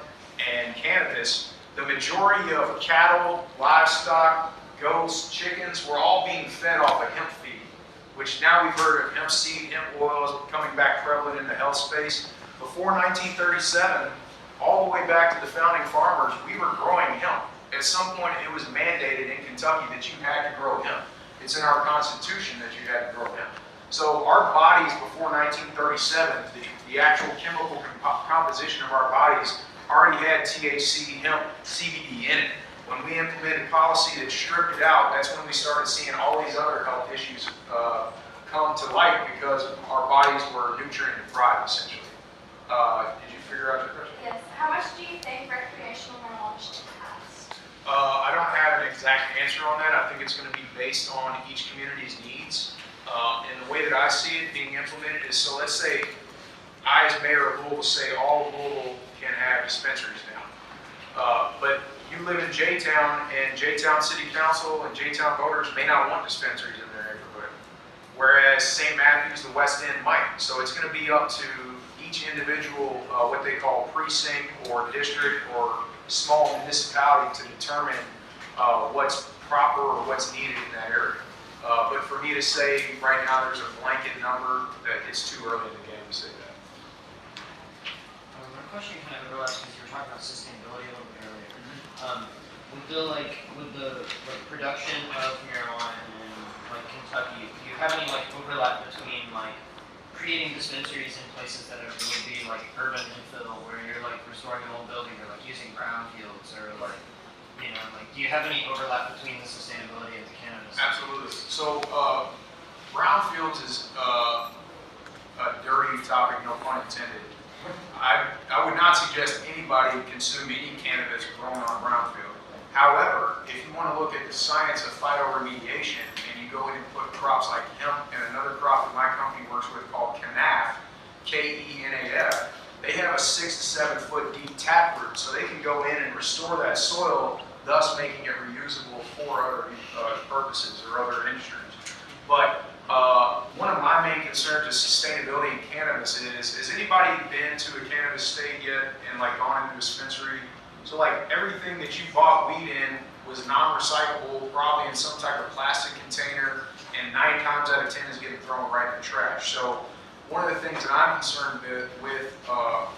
and cannabis, the majority of cattle, livestock, goats, chickens were all being fed off of hemp feed, which now we've heard of hemp seed, hemp oil is becoming back prevalent in the health space. Before 1937, all the way back to the founding farmers, we were growing hemp. At some point, it was mandated in Kentucky that you had to grow hemp. It's in our Constitution that you had to grow hemp. So our bodies before 1937, the actual chemical composition of our bodies already had THC, hemp, CBD in it. When we implemented policy that stripped it out, that's when we started seeing all these other health issues come to light because our bodies were nutrient deprived, essentially. Did you figure out your question? Yes. How much do you think recreational marijuana should cost? I don't have an exact answer on that. I think it's going to be based on each community's needs. And the way that I see it being implemented is, so let's say I, as mayor of Louisville, say all of Louisville can have dispensaries now. But you live in J-Town, and J-Town City Council and J-Town voters may not want dispensaries in their neighborhood. Whereas St. Matthews, the West End might. So it's going to be up to each individual, what they call precinct or district or small municipality to determine what's proper or what's needed in that area. But for me to say right now there's a blanket number, that it's too early in the game to say that. My question kind of overlaps because you were talking about sustainability a little bit earlier. With the production of marijuana in like Kentucky, do you have any like overlap between like creating dispensaries in places that would be like urban infill, where you're like restoring an old building, or like using brownfields, or like, you know, like, do you have any overlap between the sustainability of the cannabis? Absolutely. So brownfields is a dirty topic, no pun intended. I would not suggest anybody consume any cannabis grown on a brownfield. However, if you want to look at the science of phytoremediation and you go in and put crops like hemp and another crop that my company works with called Kenaf, Kenaf, they have a 6 to 7 foot deep taproot, so they can go in and restore that soil, thus making it reusable for other purposes or other industries. But one of my main concerns is sustainability in cannabis has anybody been to a cannabis state yet and like gone into a dispensary? So like everything that you bought weed in was non-recyclable, probably in some type of plastic container, and 9 times out of 10 is getting thrown right in the trash. So one of the things that I'm concerned with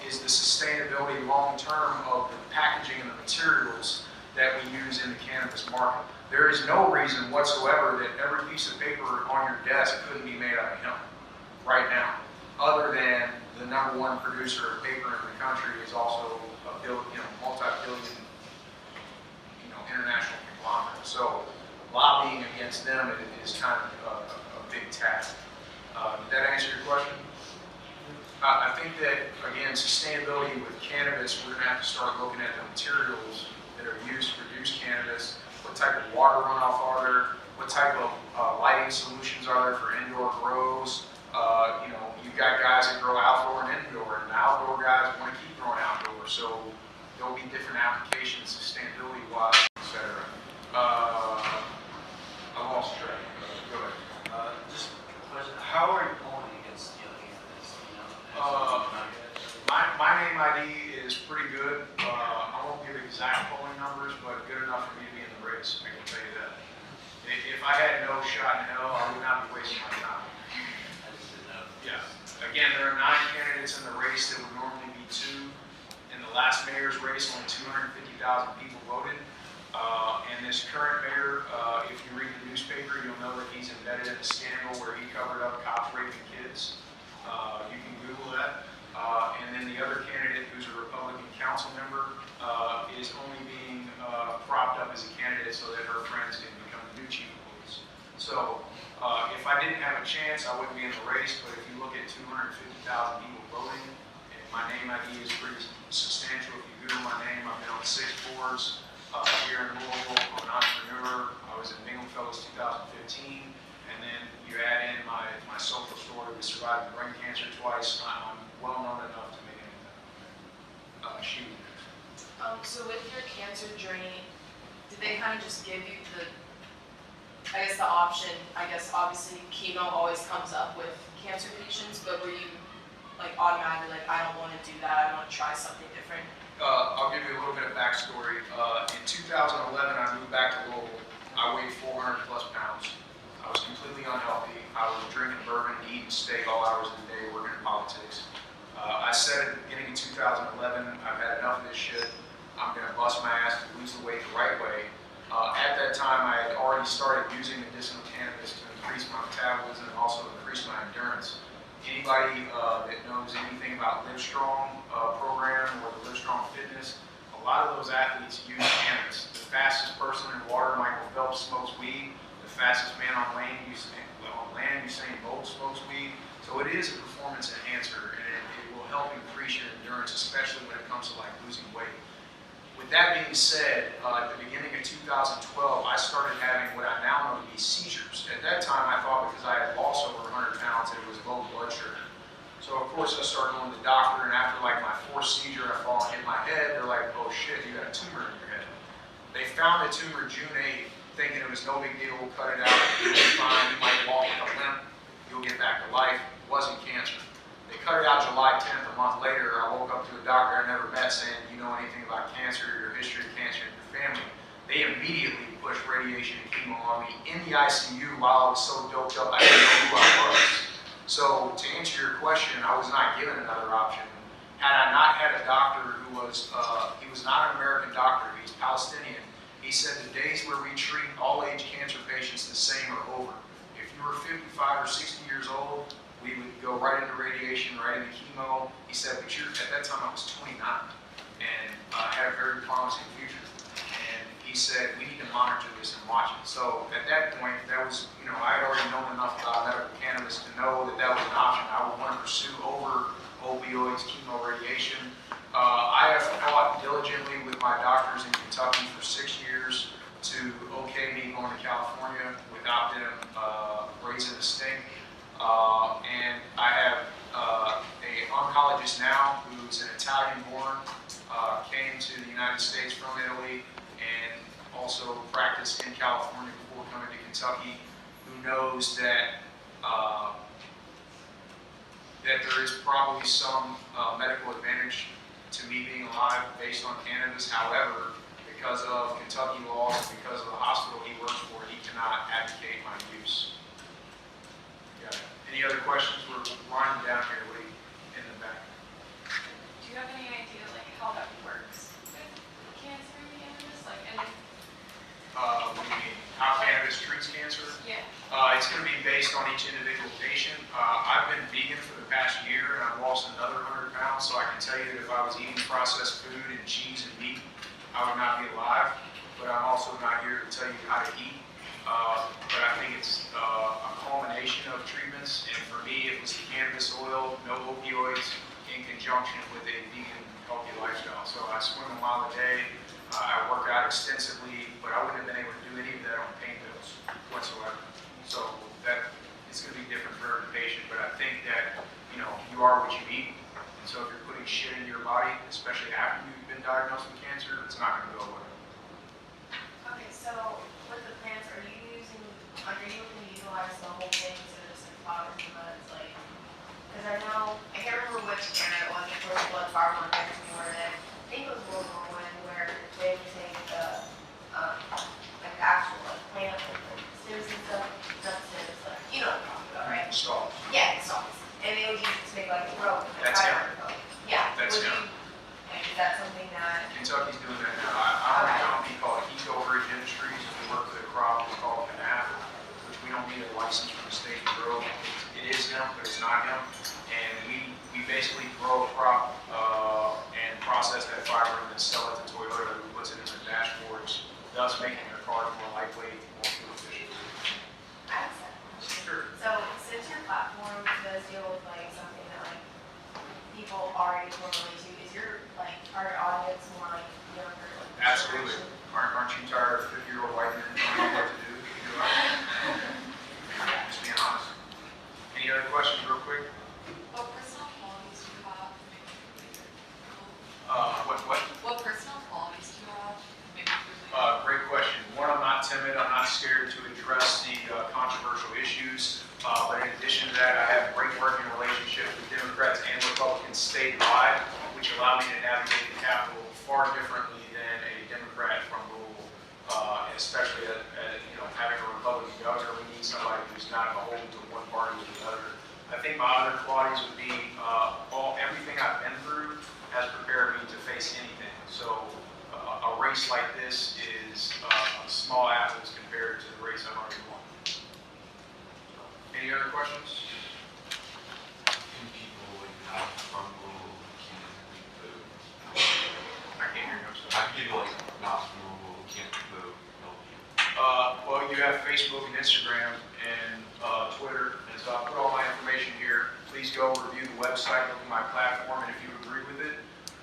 is the sustainability long-term of the packaging and the materials that we use in the cannabis market. There is no reason whatsoever that every piece of paper on your desk couldn't be made out of hemp right now, other than the #1 producer of paper in the country is also a multi-billion, international conglomerate. So lobbying against them is kind of a big task. Did that answer your question? I think that, again, sustainability with cannabis, we're gonna have to start looking at the materials that are used to produce cannabis. What type of water runoff are there? What type of lighting solutions are there for indoor grows? You know, you've got guys that grow outdoor and indoor, and the outdoor guys want to keep growing outdoor. So there'll be different applications, sustainability-wise, et cetera. I lost track. Go ahead. Just a question, how are you polling against the other candidates? You know, My name ID is pretty good. I won't give exact polling numbers, but good enough for me to be in the race, I can tell you that. If I had no shot in hell, I would not be wasting my time. I just didn't know. Yeah. Again, there are 9 candidates in the race. There would normally be 2. In the last mayor's race, only 250,000 people voted. And this current mayor, if you read the newspaper, you'll know that he's embedded in a scandal where he covered up cops raping kids. You can Google that. And then the other candidate, who's a Republican council member, is only being propped up as a candidate so that her friends can become the new chief of police. So if I didn't have a chance, I wouldn't be in the race. But if you look at 250,000 people voting, and my name ID is pretty substantial. If you Google my name, I've been on 6 boards here in Louisville. I'm an entrepreneur. I was in Bingham Fellows 2015. And then you add in my social story with surviving brain cancer twice. I'm well known enough to make anything. She was next. So with your cancer journey, did they kind of just give you I guess the option, I guess obviously chemo always comes up with cancer patients, but were you like automatically like, I don't want to do that, I want to try something different? I'll give you a little bit of backstory. In 2011, I moved back to Louisville. I weighed 400 plus pounds. I was completely unhealthy. I was drinking bourbon, eating steak all hours of the day, working in politics. I said at the beginning of 2011, I've had enough of this shit. I'm going to bust my ass to lose the weight the right way. At that time, I had already started using medicinal cannabis to increase my metabolism and also increase my endurance. Anybody that knows anything about Livestrong program or the Livestrong Fitness, a lot of those athletes use cannabis. The fastest person in water, Michael Phelps, smokes weed. The fastest man on land, Usain Bolt, smokes weed. So it is a performance enhancer, and it will help increase your endurance, especially when it comes to like losing weight. With that being said, at the beginning of 2012, I started having what I now know to be seizures. At that time, I thought because I had lost over 100 pounds that it was low blood sugar. So of course I started going to the doctor, and after like my 4th seizure, I fall and hit my head. They're like, oh shit, you got a tumor in your head. They found the tumor June 8th, thinking it was no big deal, we'll cut it out, you'll be fine, you might walk with a limp, you'll get back to life. It wasn't cancer. They cut it out July 10th. A month later, I woke up to a doctor I never met saying, do you know anything about cancer, your history of cancer in your family? They immediately pushed radiation and chemo on me in the ICU while I was so doped up I didn't know who I was. So to answer your question, I was not given another option. Had I not had a doctor who was, he was not an American doctor, he's Palestinian. He said the days where we treat all age cancer patients the same are over. If you were 55 or 60 years old, we would go right into radiation, right into chemo. He said, but at that time I was 29 and I had a very promising future. And he said, we need to monitor this and watch it. So at that point, that was, you know, I had already known enough about medical cannabis to know that that was an option I would want to pursue over opioids, chemo, radiation. I have fought diligently with my doctors in Kentucky for 6 years to okay me going to California without them raising the stink. And I have an oncologist now who's an Italian-born, came to the United States from Italy, and also practiced in California before coming to Kentucky, who knows that that there is probably some medical advantage to me being alive based on cannabis. However, because of Kentucky laws and because of the hospital he works for, he cannot advocate my use. Any other questions? We're winding down here, Lee, in the back. Do you have any idea like how that works with cancer and cannabis? Like, and What do you mean? How cannabis treats cancer? yeah. It's going to be based on each individual patient. I've been vegan for the past year, and I've lost another 100 pounds, so I can tell you that if I was eating processed food and cheese and meat, I would not be alive. But I'm also not here to tell you how to eat. but I think it's a culmination of treatments. And for me, it was the cannabis oil, no opioids, in conjunction with a vegan, healthy lifestyle. So I swim a mile a day. I work out extensively, but I wouldn't have been able to do any of that on pain pills whatsoever. So that it's going to be different for every patient. But I think that you are what you eat. And so if you're putting shit in your body, especially after you've been diagnosed with cancer, it's not going to go away. Okay, so with the plants, are you looking to utilize the whole thing instead of just like flowers and buds, like, because I know, I can't remember which candidate it was, it was blood farm one next to me where I think it was World War I, where they would take the, like the actual like plant, like the stems and stuff, not stems, like, you know what I'm talking about, right? Stall. Yeah, the stalks. And they would use it to make like a rope. That's him. Yeah. That's would him. like, is that something that, Kentucky's doing that now. I'm a company called Eco-Bridge Industries. We work with a crop that's called Canaf, which we don't need a license from the state to grow. It is hemp, but it's not hemp. And we basically grow a crop and process that fiber and then sell it to Toyota, who puts it in their dashboards, thus making their cars more lightweight, more fuel efficient. I have a second question. Sure. So since your platform does deal with like something that like people already can relate to, is your like target audience more like younger? Like, Absolutely. Aren't you tired of 50-year-old white men telling you what to do? Just being honest. Any other questions real quick? What personal qualities do you have to make you leader? What? What personal qualities do you have to make you leader? Great question. One, I'm not timid. I'm not scared to address the controversial issues. But in addition to that, I have great working relationships with Democrats and Republicans statewide, which allow me to navigate the Capitol far differently than a Democrat from Louisville. Especially having a Republican governor, we need somebody who's not beholden to one party or the other. I think my other qualities would be everything I've been through has prepared me to face anything. So a race like this is small apples compared to the race I've already won. Any other questions? Can people have from Louisville can't eat food? I can't hear you. I'm sorry. How can people not from Louisville can't vote help you? Well, you have Facebook and Instagram and Twitter, and so I'll put all my information here. Please go review the website, look at my platform, and if you agree with it,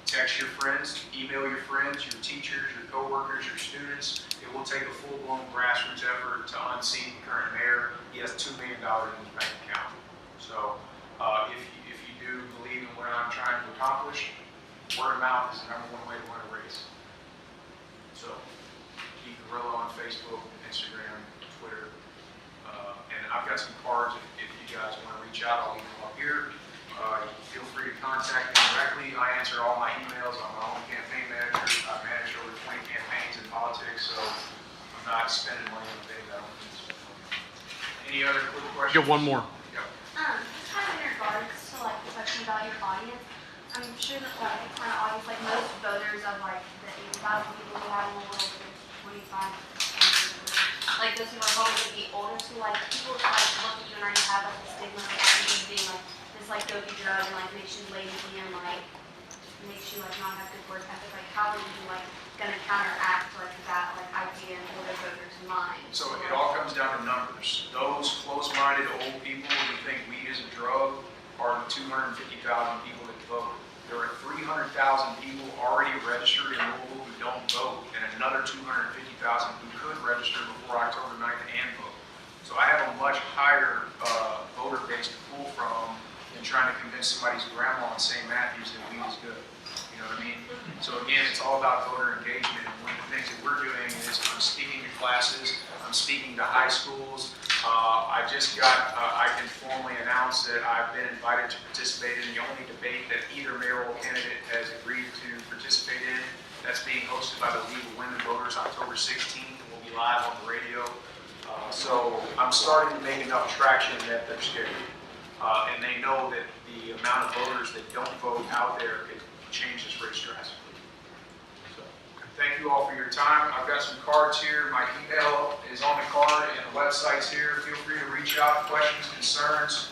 text your friends, email your friends, your teachers, your coworkers, your students. It will take a full-blown grassroots effort to unseat the current mayor. He has $2 million in his bank account. So if you do believe in what I'm trying to accomplish, word of mouth is the #1 way to win a race. So keep Gorilla on Facebook, Instagram, Twitter. And I've got some cards if you guys want to reach out. I'll leave them up here. Feel free to contact me directly. I answer all my emails. I'm my own campaign manager. I manage over 20 campaigns in politics, so I'm not spending money on things I don't need to spend money on. Any other quick questions? Get one more. Yep. Just kind of in regards to like the question about your audience, I'm sure that like it's kind of obvious, like most voters of like the 80,000 people we have in the world, 25, like those people are probably going to be older, so like people like look at you and already have like the stigma of like being like this like dopey drug and like makes you lazy and like makes you like not have good work ethic. Like how are you like gonna counteract like that like idea in older voters' minds? So it all comes down to numbers. Those close-minded old people who think weed is a drug are the 250,000 people that vote. There are 300,000 people already registered in Louisville who don't vote, and another 250,000 who could register before October 9th and vote. So I have a much higher voter base to pull from than trying to convince somebody's grandma in St. Matthews that weed is good. You know what I mean? So again, it's all about voter engagement. And one of the things that we're doing is I'm speaking to classes, I'm speaking to high schools. I can formally announce that I've been invited to participate in the only debate that either mayoral candidate has agreed to participate in. That's being hosted by the League of Women Voters October 16th, and will be live on the radio. So I'm starting to make enough traction that they're scared. And they know that the amount of voters that don't vote out there could change this race drastically. So, thank you all for your time. I've got some cards here. My email is on the card and the website's here. Feel free to reach out, questions, concerns.